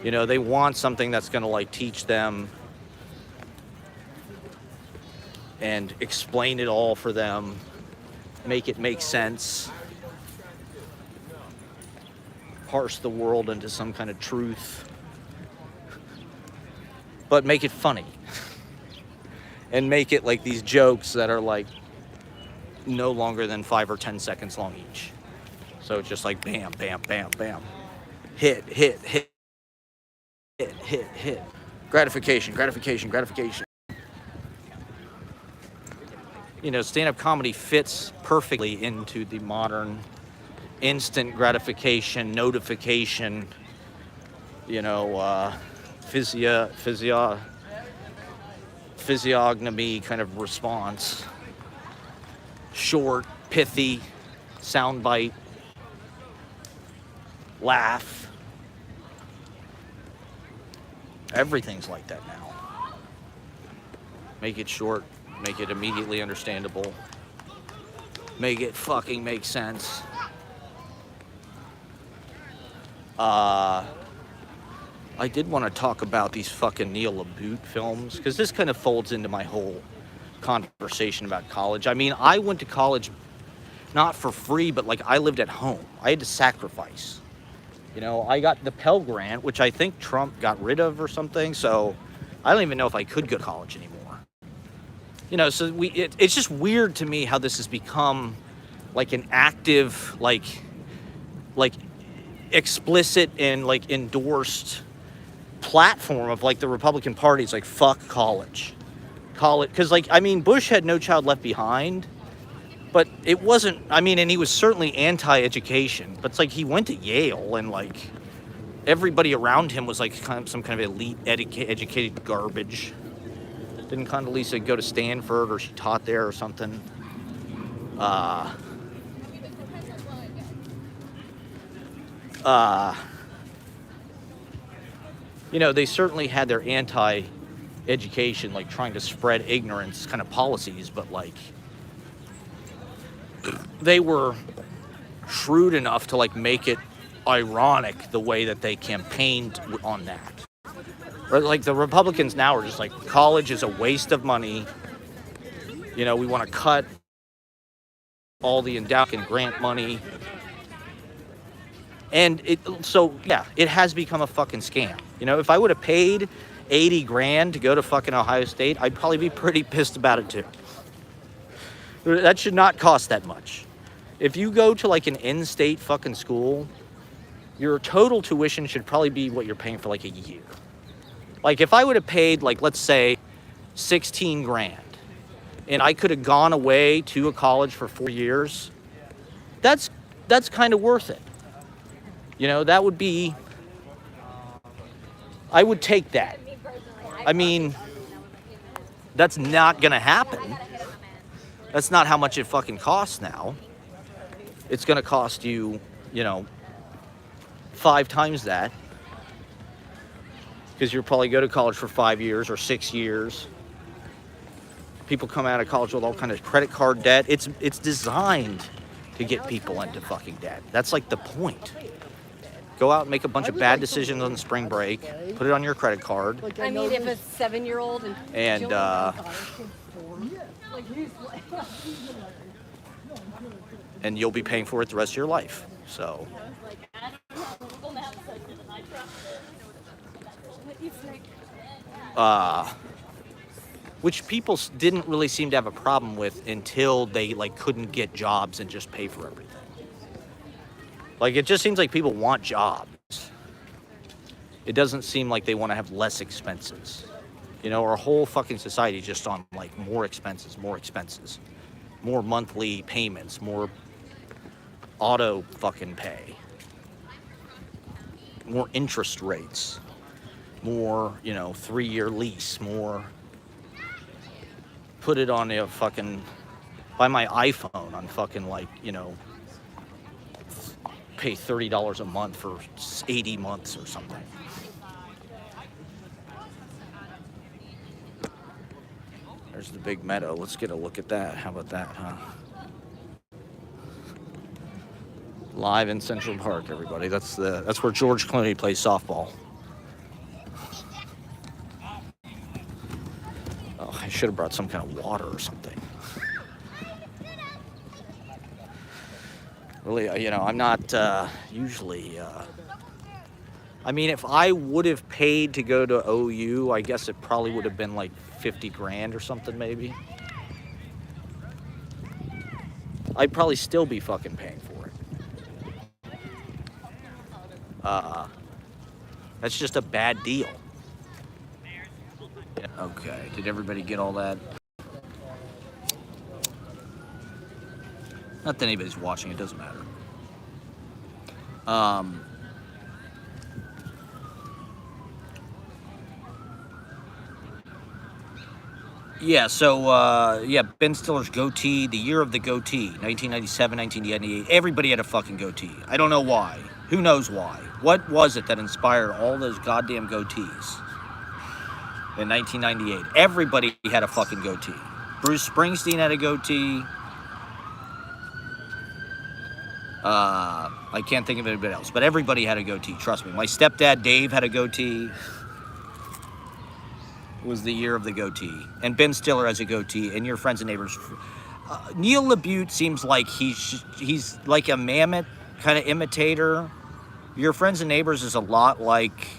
You know, they want something that's going to like teach them and explain it all for them, make it make sense, parse the world into some kind of truth, but make it funny. And make it like these jokes that are like no longer than 5 or 10 seconds long each. So it's just like bam, bam, bam, bam. Hit, hit, hit, hit, hit, hit. Gratification, gratification, gratification. You know, stand-up comedy fits perfectly into the modern instant gratification, notification, you know, physiognomy kind of response. Short, pithy, soundbite, laugh. Everything's like that now. Make it short, make it immediately understandable, make it fucking make sense. I did want to talk about these fucking Neil LaBute films, because this kind of folds into my whole conversation about college. I mean, I went to college not for free, but like I lived at home. I had to sacrifice. You know, I got the Pell Grant, which I think Trump got rid of or something, so I don't even know if I could go to college anymore. You know, so it's just weird to me how this has become like an active, like explicit and like endorsed platform of like the Republican Party. It's like, fuck college. Because like, I mean, Bush had No Child Left Behind, but it wasn't, I mean, and he was certainly anti-education, but it's like he went to Yale and like everybody around him was like kind of some kind of elite educated garbage. Didn't Condoleezza go to Stanford, or she taught there or something? You know, they certainly had their anti-education, like trying to spread ignorance kind of policies, but like they were shrewd enough to like make it ironic the way that they campaigned on that. Or like the Republicans now are just like, college is a waste of money. You know, we want to cut all the endowment and grant money. And so it has become a fucking scam. You know, if I would have paid 80 grand to go to fucking Ohio State, I'd probably be pretty pissed about it too. That should not cost that much. If you go to like an in-state fucking school, your total tuition should probably be what you're paying for like a year. Like if I would have paid like, let's say 16 grand and I could have gone away to a college for 4 years, that's kind of worth it. You know, that would be, I would take that. I mean, that's not gonna happen. That's not how much it fucking costs now. It's gonna cost you, you know, 5 times that. Because you'll probably go to college for 5 years or 6 years. People come out of college with all kind of credit card debt. It's designed to get people into fucking debt. That's like the point. Go out and make a bunch of bad decisions on spring break. Put it on your credit card. I mean, if a 7-year-old and and you'll be paying for it the rest of your life. So. Which people didn't really seem to have a problem with until they like couldn't get jobs and just pay for everything. Like it just seems like people want jobs. It doesn't seem like they want to have less expenses. You know, our whole fucking society is just on like more expenses, more monthly payments, more auto fucking pay. more interest rates, more, 3-year lease, more, put it on a fucking, buy my iPhone on fucking pay $30 a month for 80 months or something. There's the big meadow. Let's get a look at that. How about that, huh? Live in Central Park, everybody. That's where George Clooney plays softball. Oh, I should have brought some kind of water or something. Really, I'm not usually. I mean, if I would have paid to go to OU, I guess it probably would have been like 50 grand or something, maybe. I'd probably still be fucking paying for it. That's just a bad deal. Okay, did everybody get all that? Not that anybody's watching, it doesn't matter. Yeah, so, Ben Stiller's goatee, the year of the goatee, 1997, 1998. Everybody had a fucking goatee. I don't know why. Who knows why? What was it that inspired all those goddamn goatees in 1998? Everybody had a fucking goatee. Bruce Springsteen had a goatee. I can't think of anybody else, but everybody had a goatee, trust me. My stepdad, Dave, had a goatee. It was the year of the goatee. And Ben Stiller has a goatee, and your friends and neighbors. Neil LaBute seems like he's like a Mammoth kind of imitator. Your friends and neighbors is a lot like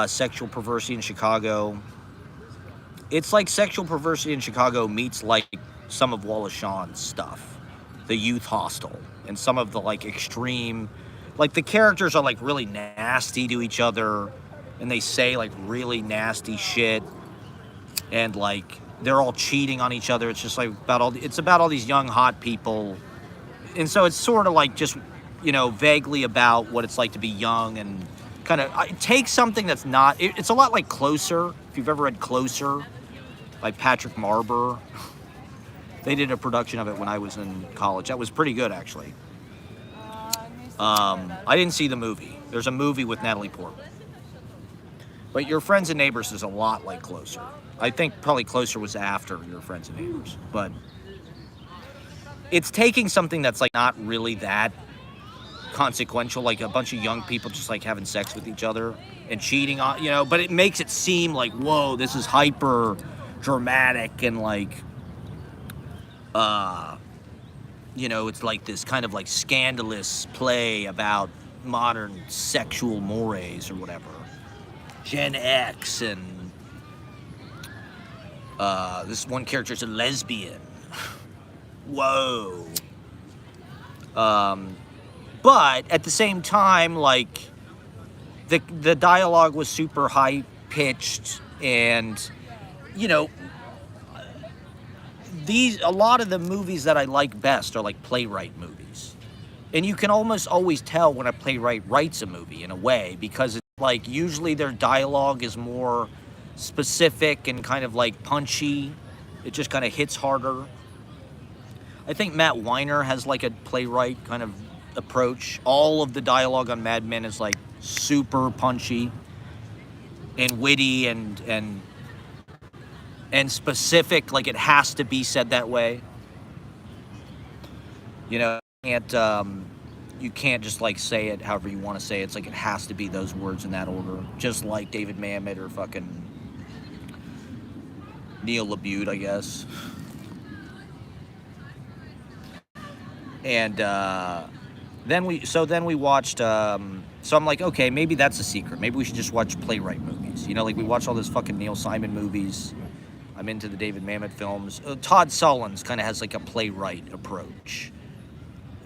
Sexual Perversity in Chicago. It's like Sexual Perversity in Chicago meets like some of Wallace Shawn's stuff. The Youth Hostel and some of the like extreme, like the characters are like really nasty to each other and they say like really nasty shit and like they're all cheating on each other. It's just like it's about all these young hot people. And so it's sort of like just, vaguely about what it's like to be young and kind of take something that's not, it's a lot like Closer. If you've ever read Closer by Patrick Marber. They did a production of it when I was in college. That was pretty good, actually. I didn't see the movie. There's a movie with Natalie Portman. But Your Friends and Neighbors is a lot like Closer. I think probably Closer was after Your Friends and Neighbors. But it's taking something that's like not really that consequential, like a bunch of young people just like having sex with each other and cheating on, but it makes it seem like, whoa, this is hyper dramatic and like, it's like this kind of like scandalous play about modern sexual mores or whatever. Gen X and this one character is a lesbian. Whoa. But at the same time, like the dialogue was super high pitched and, a lot of the movies that I like best are like playwright movies. And you can almost always tell when a playwright writes a movie in a way because it's like usually their dialogue is more specific and kind of like punchy. It just kind of hits harder. I think Matt Weiner has like a playwright kind of approach. All of the dialogue on Mad Men is like super punchy and witty and specific, like it has to be said that way. You can't just like say it however you want to say it. It's like it has to be those words in that order. Just like David Mamet or fucking Neil LaBute, I guess. And then we watched, so I'm like, okay, maybe that's a secret. Maybe we should just watch playwright movies. Like we watch all those fucking Neil Simon movies. I'm into the David Mamet films. Todd Solondz kind of has like a playwright approach.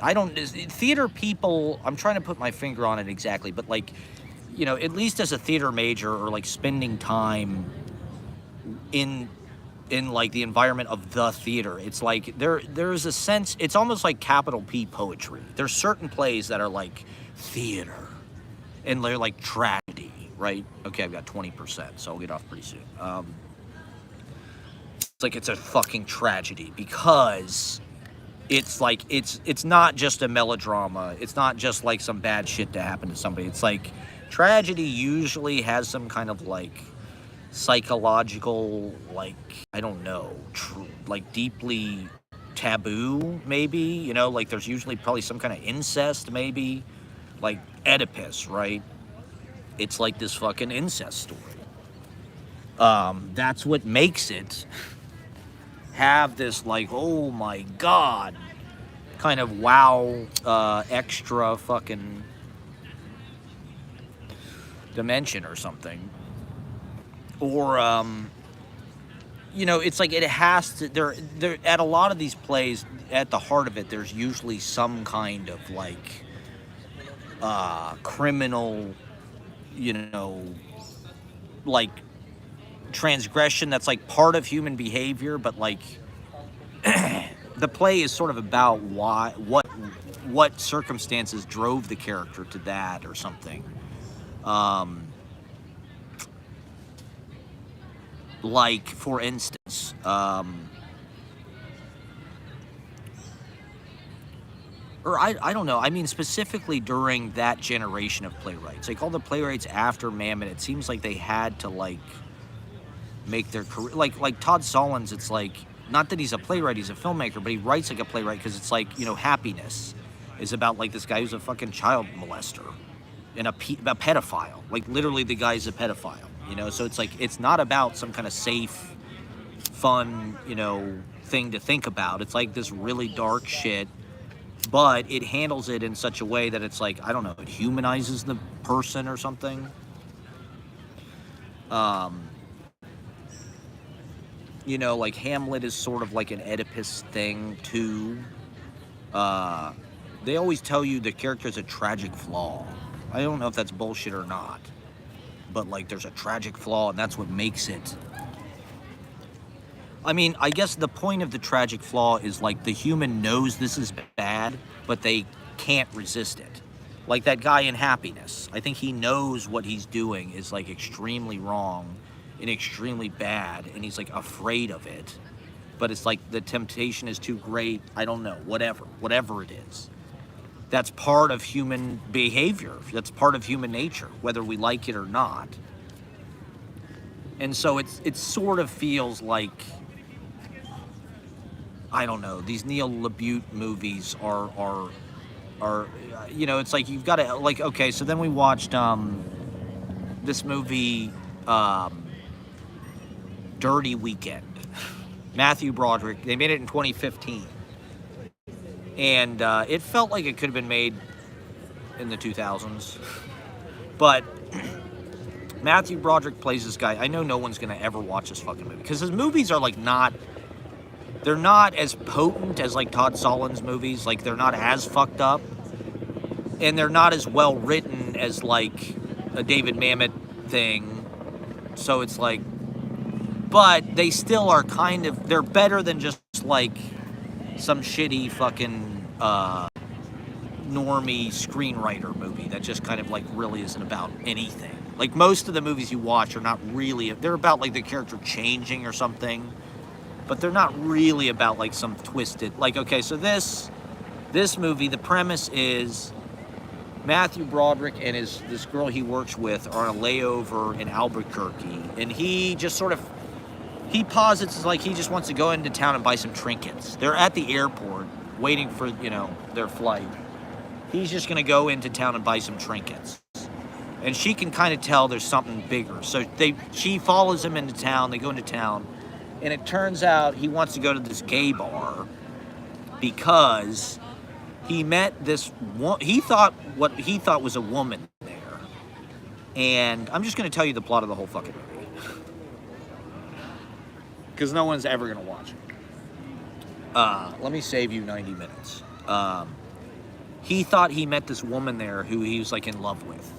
Theater people, I'm trying to put my finger on it exactly, but like, at least as a theater major or like spending time in like the environment of the theater, it's like there's a sense, it's almost like capital P poetry. There's certain plays that are like theater. And they're like tragedy, right? Okay, I've got 20%, so I'll get off pretty soon. It's like it's a fucking tragedy because it's like it's not just a melodrama. It's not just like some bad shit to happen to somebody. It's like tragedy usually has some kind of like psychological, like, I don't know, like deeply taboo, maybe, you know, like there's usually probably some kind of incest, maybe, like Oedipus, right? It's like this fucking incest story. That's what makes it have this like, oh my god, kind of wow, extra fucking dimension or something. Or, you know, it's like it has to, there at a lot of these plays, at the heart of it, there's usually some kind of like criminal, you know, like transgression that's like part of human behavior, but like the play is sort of about what circumstances drove the character to that or something. Like, for instance, or I don't know, I mean, specifically during that generation of playwrights, like all the playwrights after Mamet, it seems like they had to, like, make their career, like Todd Solondz, it's like, not that he's a playwright, he's a filmmaker, but he writes like a playwright because it's like, you know, Happiness is about, like, this guy who's a fucking child molester and a pedophile. Like, literally the guy's a pedophile. You know, so it's like, it's not about some kind of safe, fun, you know, thing to think about. It's like this really dark shit, but it handles it in such a way that it's like, I don't know, it humanizes the person or something. You know, like Hamlet is sort of like an Oedipus thing too. They always tell you the character's a tragic flaw. I don't know if that's bullshit or not. But like there's a tragic flaw and that's what makes it. I mean, I guess the point of the tragic flaw is like the human knows this is bad, but they can't resist it. Like that guy in Happiness. I think he knows what he's doing is like extremely wrong and extremely bad, and he's like afraid of it. But it's like the temptation is too great. I don't know, whatever it is. That's part of human behavior. That's part of human nature, whether we like it or not. And so it sort of feels like, I don't know, these Neil LaBute movies are you know, it's like you've got to, like, okay, so then we watched this movie, Dirty Weekend. Matthew Broderick. They made it in 2015. And it felt like it could have been made in the 2000s. But Matthew Broderick plays this guy. I know no one's going to ever watch this fucking movie. Because his movies are like not... They're not as potent as like Todd Solondz movies. Like they're not as fucked up. And they're not as well written as like a David Mamet thing. So it's like... But they still are kind of... They're better than just like... some shitty fucking normie screenwriter movie that just kind of like really isn't about anything. Like most of the movies you watch are not really, they're about like the character changing or something, but they're not really about like some twisted, like, okay, so this movie, the premise is Matthew Broderick and this girl he works with are on a layover in Albuquerque, and he just sort of, he posits as like he just wants to go into town and buy some trinkets. They're at the airport waiting for, you know, their flight. He's just going to go into town and buy some trinkets. And she can kind of tell there's something bigger. So she follows him into town. They go into town. And it turns out he wants to go to this gay bar because he met this one. He thought what he thought was a woman there. And I'm just going to tell you the plot of the whole fucking movie. Because no one's ever going to watch it. Let me save you 90 minutes. He thought he met this woman there who he was like in love with.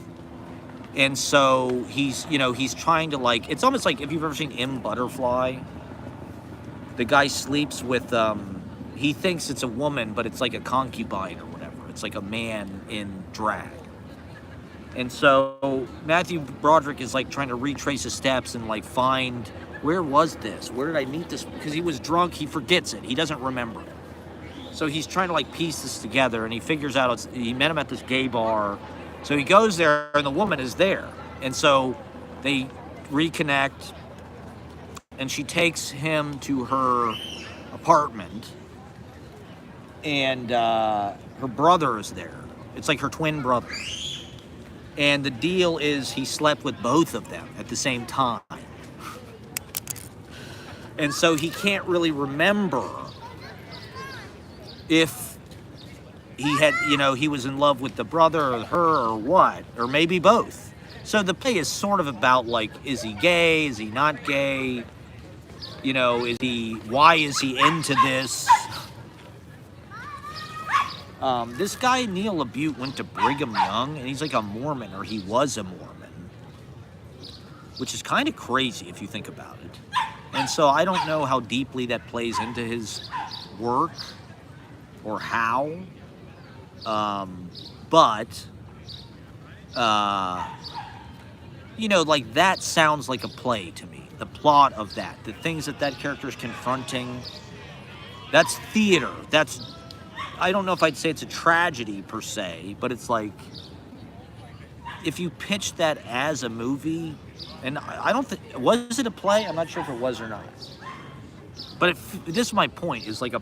And so he's, you know, he's trying to like, it's almost like if you've ever seen M. Butterfly, the guy sleeps with, he thinks it's a woman, but it's like a concubine or whatever. It's like a man in drag. And so Matthew Broderick is like trying to retrace his steps and like find, where was this? Where did I meet this? Because he was drunk, he forgets it. He doesn't remember it. So he's trying to like piece this together, and he figures out he met him at this gay bar. So he goes there, and the woman is there. And so they reconnect, and she takes him to her apartment, and her brother is there. It's like her twin brother. And the deal is he slept with both of them at the same time. And so he can't really remember if he had, he was in love with the brother or her or what, or maybe both. So the play is sort of about like, is he gay? Is he not gay? Why is he into this? This guy, Neil LaBute, went to Brigham Young, and he's like a Mormon, or he was a Mormon, which is kind of crazy if you think about it. And so I don't know how deeply that plays into his work or how, but like that sounds like a play to me. The plot of that, the things that character is confronting, that's theater. I don't know if I'd say it's a tragedy per se, but it's like, if you pitch that as a movie, and I don't think, was it a play? I'm not sure if it was or not. But this is my point, is like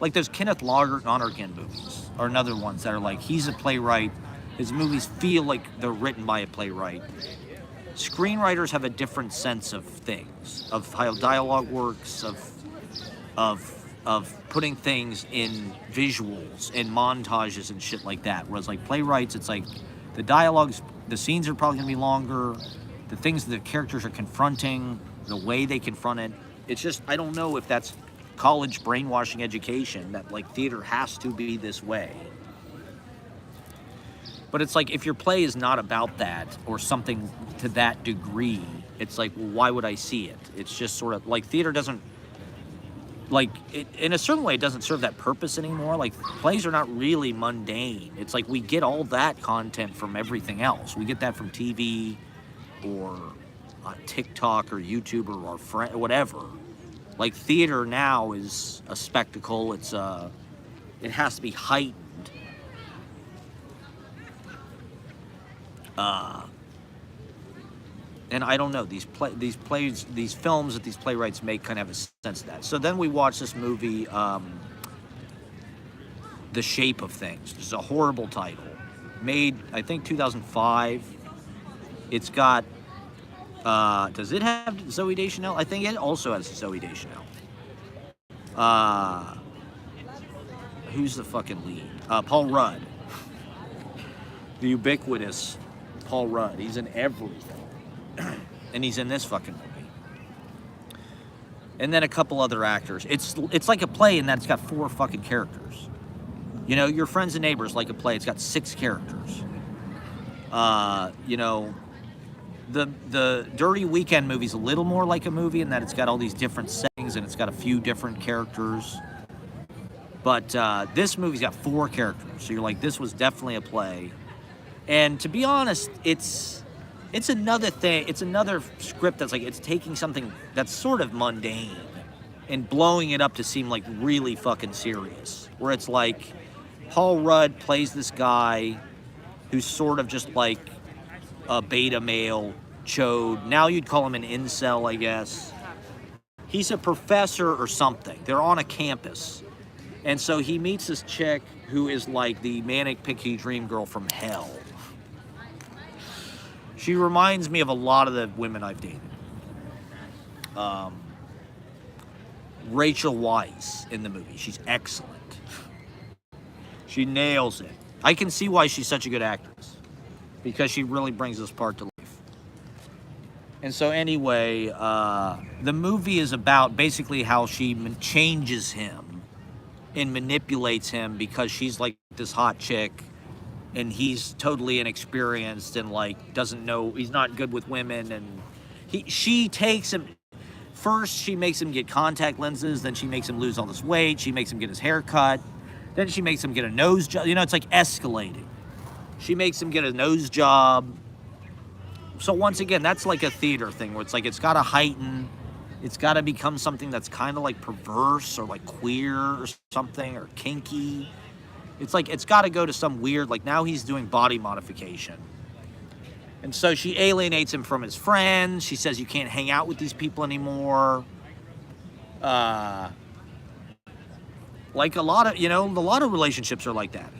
like those Kenneth Lonergan movies, or another ones that are like, he's a playwright, his movies feel like they're written by a playwright. Screenwriters have a different sense of things, of how dialogue works, of putting things in visuals and montages and shit like that. Whereas like playwrights, it's like the dialogues, the scenes are probably gonna be longer, the things that the characters are confronting, the way they confront it. It's just, I don't know if that's college brainwashing education, that like theater has to be this way. But it's like, if your play is not about that, or something to that degree, it's like, well, why would I see it? It's just sort of like, theater doesn't, like, in a certain way, it doesn't serve that purpose anymore. Like, plays are not really mundane. It's like, we get all that content from everything else. We get that from TV, or TikTok, or YouTube, or our friend, whatever. Like, theater now is a spectacle. It has to be heightened. And I don't know, these films that these playwrights make kind of have a sense of that. So then we watched this movie, The Shape of Things, which is a horrible title. Made, I think, 2005. It's got, does it have Zooey Deschanel? I think it also has Zooey Deschanel. Who's the fucking lead? Paul Rudd. The ubiquitous Paul Rudd. He's in everything. And he's in this fucking movie. And then a couple other actors. It's like a play in that it's got 4 fucking characters. Your Friends and Neighbors, like a play, it's got 6 characters. The Dirty Weekend movie's a little more like a movie in that it's got all these different settings and it's got a few different characters. But this movie's got 4 characters. So you're like, this was definitely a play. And to be honest, it's another thing. It's another script that's like, it's taking something that's sort of mundane and blowing it up to seem like really fucking serious. Where it's like, Paul Rudd plays this guy who's sort of just like a beta male chode. Now you'd call him an incel, I guess. He's a professor or something. They're on a campus. And so he meets this chick who is like the manic pixie dream girl from hell. She reminds me of a lot of the women I've dated. Rachel Weisz in the movie. She's excellent. She nails it. I can see why she's such a good actress, because she really brings this part to life. And so anyway, the movie is about basically how she changes him and manipulates him, because she's like this hot chick and he's totally inexperienced and like doesn't know, he's not good with women, and she takes him. First, she makes him get contact lenses, then she makes him lose all this weight, she makes him get his hair cut, then she makes him get a nose job. It's like escalating. She makes him get a nose job. So once again, that's like a theater thing where it's like it's got to heighten. It's got to become something that's kind of like perverse or like queer or something or kinky. It's like it's got to go to some weird, like now he's doing body modification. And so she alienates him from his friends. She says you can't hang out with these people anymore. Like a lot of relationships are like that.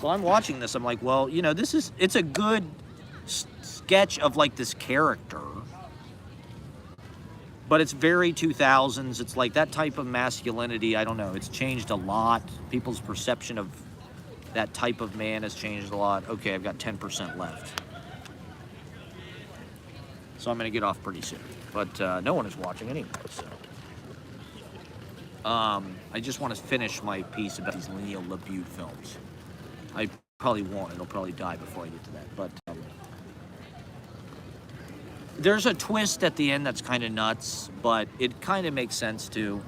So I'm watching this, I'm like, well, it's a good sketch of like this character. But it's very 2000s. It's like that type of masculinity, I don't know, it's changed a lot. People's perception of that type of man has changed a lot. Okay, I've got 10% left. So I'm gonna get off pretty soon. But no one is watching anyway, so. I just want to finish my piece about these Neil LaBute films. I probably won't. It'll probably die before I get to that. But there's a twist at the end that's kind of nuts, but it kind of makes sense too.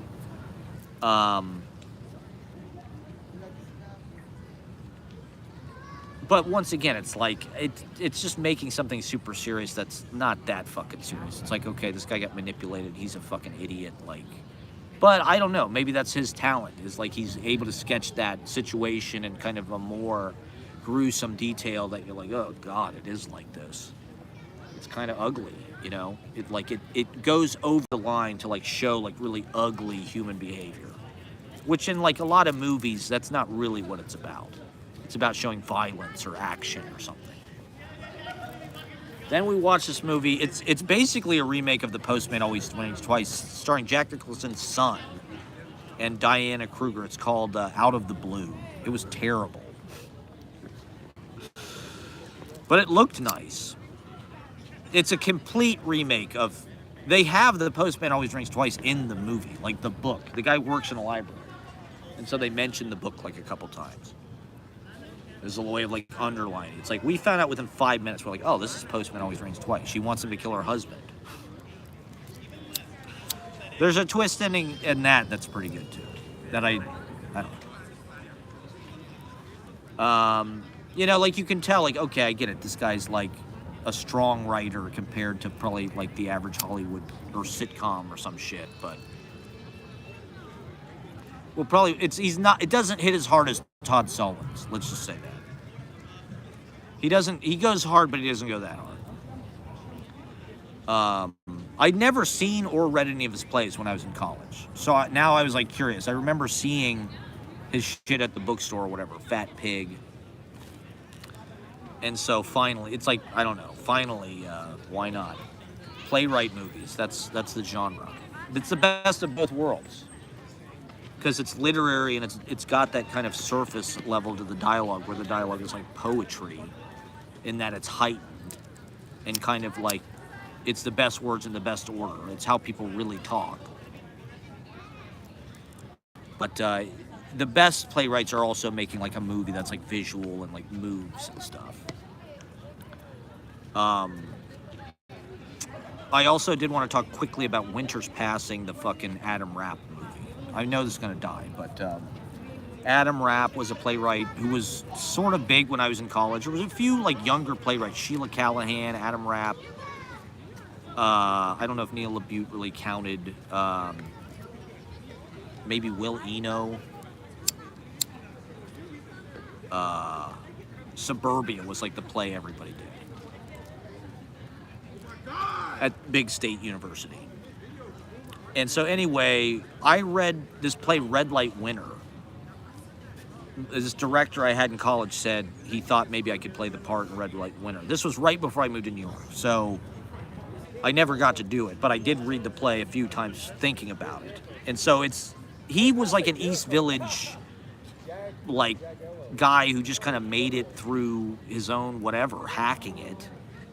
But once again, it's like it's just making something super serious that's not that fucking serious. It's like, okay, this guy got manipulated. He's a fucking idiot. Like. But I don't know, maybe that's his talent, is like he's able to sketch that situation in kind of a more gruesome detail that you're like, oh God, it is like this. It's kind of ugly, It goes over the line to like show like really ugly human behavior. Which in like a lot of movies, that's not really what it's about. It's about showing violence or action or something. Then we watch this movie. It's basically a remake of The Postman Always Rings Twice, starring Jack Nicholson's son and Diana Kruger. It's called Out of the Blue. It was terrible. But it looked nice. It's a complete remake of... They have The Postman Always Rings Twice in the movie, like the book. The guy works in a library. And so they mention the book like a couple times. There's a way of like underlining. It's like we found out within 5 minutes. We're like, oh, this is Postman Always Rings Twice. She wants him to kill her husband. There's a twist ending in that's pretty good too. That I don't know. Like you can tell, like, okay, I get it. This guy's like a strong writer compared to probably like the average Hollywood or sitcom or some shit, but. Well, probably it doesn't hit as hard as Todd Solondz. Let's just say that. He goes hard, but he doesn't go that hard. I'd never seen or read any of his plays when I was in college. So now I was like curious. I remember seeing his shit at the bookstore or whatever, Fat Pig. And so finally, it's like, I don't know, why not? Playwright movies, that's the genre. It's the best of both worlds. Because it's literary and it's got that kind of surface level to the dialogue where the dialogue is like poetry in that it's heightened and kind of like it's the best words in the best order. It's how people really talk. But the best playwrights are also making like a movie that's like visual and like moves and stuff. I also did want to talk quickly about Winter's Passing, the fucking Adam Rapp movie. I know this is going to die, but Adam Rapp was a playwright who was sort of big when I was in college. There was a few like younger playwrights, Sheila Callahan, Adam Rapp. I don't know if Neil LaBute really counted. Maybe Will Eno. Suburbia was like the play everybody did at Big State University. And so anyway, I read this play, Red Light Winter. This director I had in college said he thought maybe I could play the part in Red Light Winter. This was right before I moved to New York, so I never got to do it, but I did read the play a few times thinking about it. And so he was like an East Village like guy who just kind of made it through his own whatever, hacking it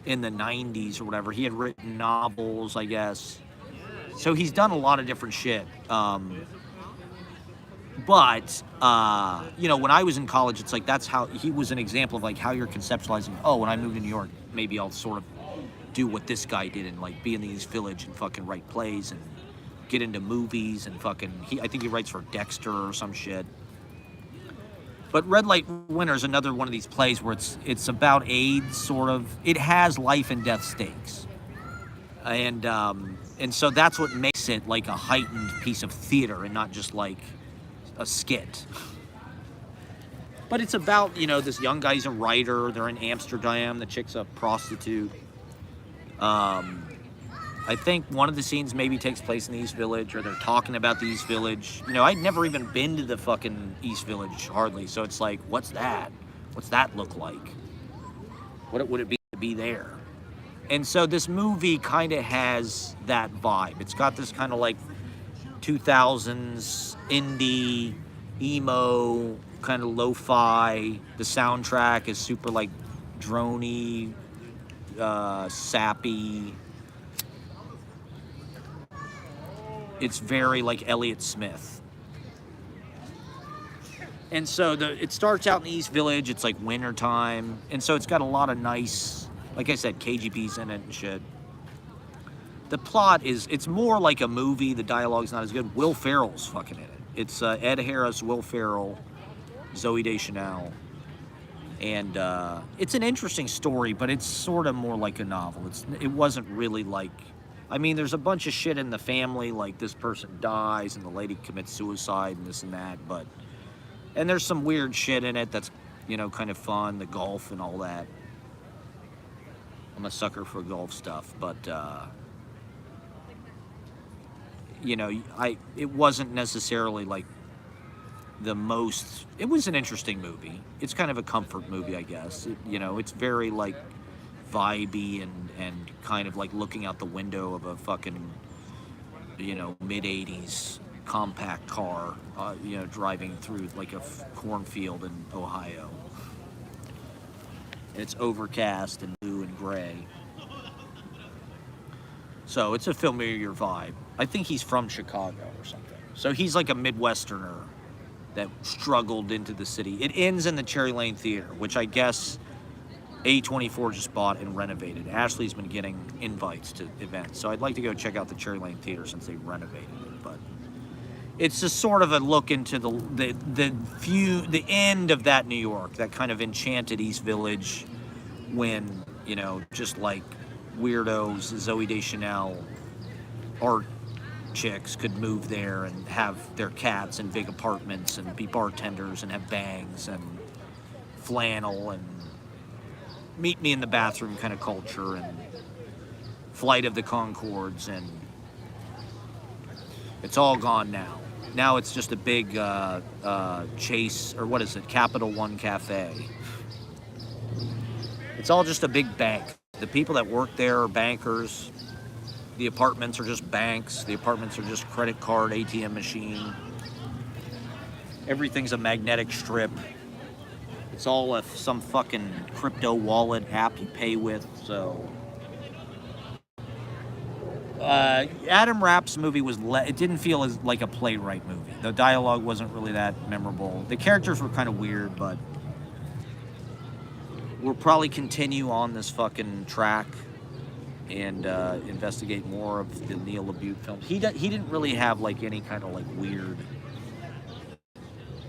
in the 90s or whatever. He had written novels, I guess. So he's done a lot of different shit. But when I was in college, it's like that's how he was an example of like how you're conceptualizing, oh, when I move to New York, maybe I'll sort of do what this guy did and like be in the East Village and fucking write plays and get into movies and fucking, I think he writes for Dexter or some shit. But Red Light Winter is another one of these plays where it's about AIDS, sort of. It has life and death stakes, and so that's what makes it like a heightened piece of theater and not just like a skit. But it's about, you know, this young guy's a writer. They're in Amsterdam. The chick's a prostitute. I think one of the scenes maybe takes place in the East Village, or they're talking about the East Village. You know, I'd never even been to the fucking East Village, hardly. So it's like, what's that? What's that look like? What would it be to be there? And so this movie kind of has that vibe. It's got this kind of like 2000s indie, emo, kind of lo-fi. The soundtrack is super like droney, sappy. It's very like Elliott Smith. And so it starts out in the East Village. It's like winter time. And so it's got a lot of nice, like I said, KGB's in it and shit. The plot it's more like a movie. The dialogue's not as good. Will Ferrell's fucking in it. It's Ed Harris, Will Ferrell, Zooey Deschanel. And it's an interesting story, but it's sort of more like a novel. It wasn't really like, I mean, there's a bunch of shit in the family, like this person dies and the lady commits suicide and this and that, and there's some weird shit in it that's, you know, kind of fun, the golf and all that. I'm a sucker for golf stuff, but, you know, it wasn't necessarily like it was an interesting movie. It's kind of a comfort movie, I guess. You know, it's very like vibey and kind of like looking out the window of a fucking, you know, mid-80s compact car, you know, driving through like a cornfield in Ohio. And it's overcast and blue and gray. So it's a familiar vibe. I think he's from Chicago or something. So he's like a Midwesterner that struggled into the city. It ends in the Cherry Lane Theater, which I guess A24 just bought and renovated. Ashley's been getting invites to events, so I'd like to go check out the Cherry Lane Theater since they renovated it. But it's just sort of a look into the end of that New York, that kind of enchanted East Village, when, you know, just like weirdos, Zooey Deschanel, art chicks could move there and have their cats in big apartments and be bartenders and have bangs and flannel and meet me in the bathroom kind of culture and Flight of the Conchords, and it's all gone now. Now it's just a big Chase, or what is it, Capital One Cafe. It's all just a big bank. The people that work there are bankers. The apartments are just banks. The apartments are just credit card, ATM machine. Everything's a magnetic strip. It's all some fucking crypto wallet app you pay with, so. Adam Rapp's movie it didn't feel as like a playwright movie. The dialogue wasn't really that memorable. The characters were kind of weird, but we'll probably continue on this fucking track and investigate more of the Neil LaBute films. He didn't really have like any kind of like weird,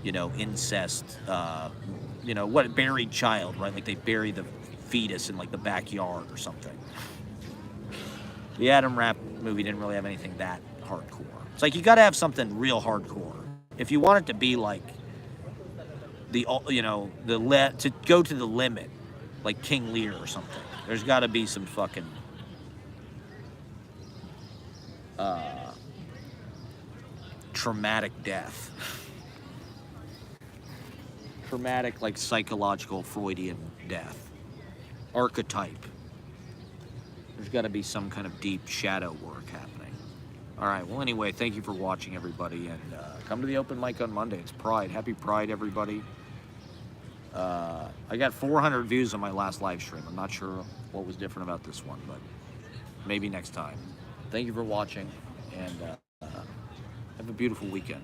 you know, incest, you know, what, buried child, right? Like they bury the fetus in like the backyard or something. The Adam Rapp movie didn't really have anything that hardcore. It's like you got to have something real hardcore if you want it to be like the, you know, to go to the limit, like King Lear or something. There's got to be some fucking traumatic death. Traumatic, like psychological Freudian death. Archetype. There's got to be some kind of deep shadow work happening. All right, well, anyway, thank you for watching, everybody, and come to the open mic on Monday. It's Pride. Happy Pride, everybody. I got 400 views on my last live stream. I'm not sure what was different about this one, but maybe next time. Thank you for watching, and have a beautiful weekend.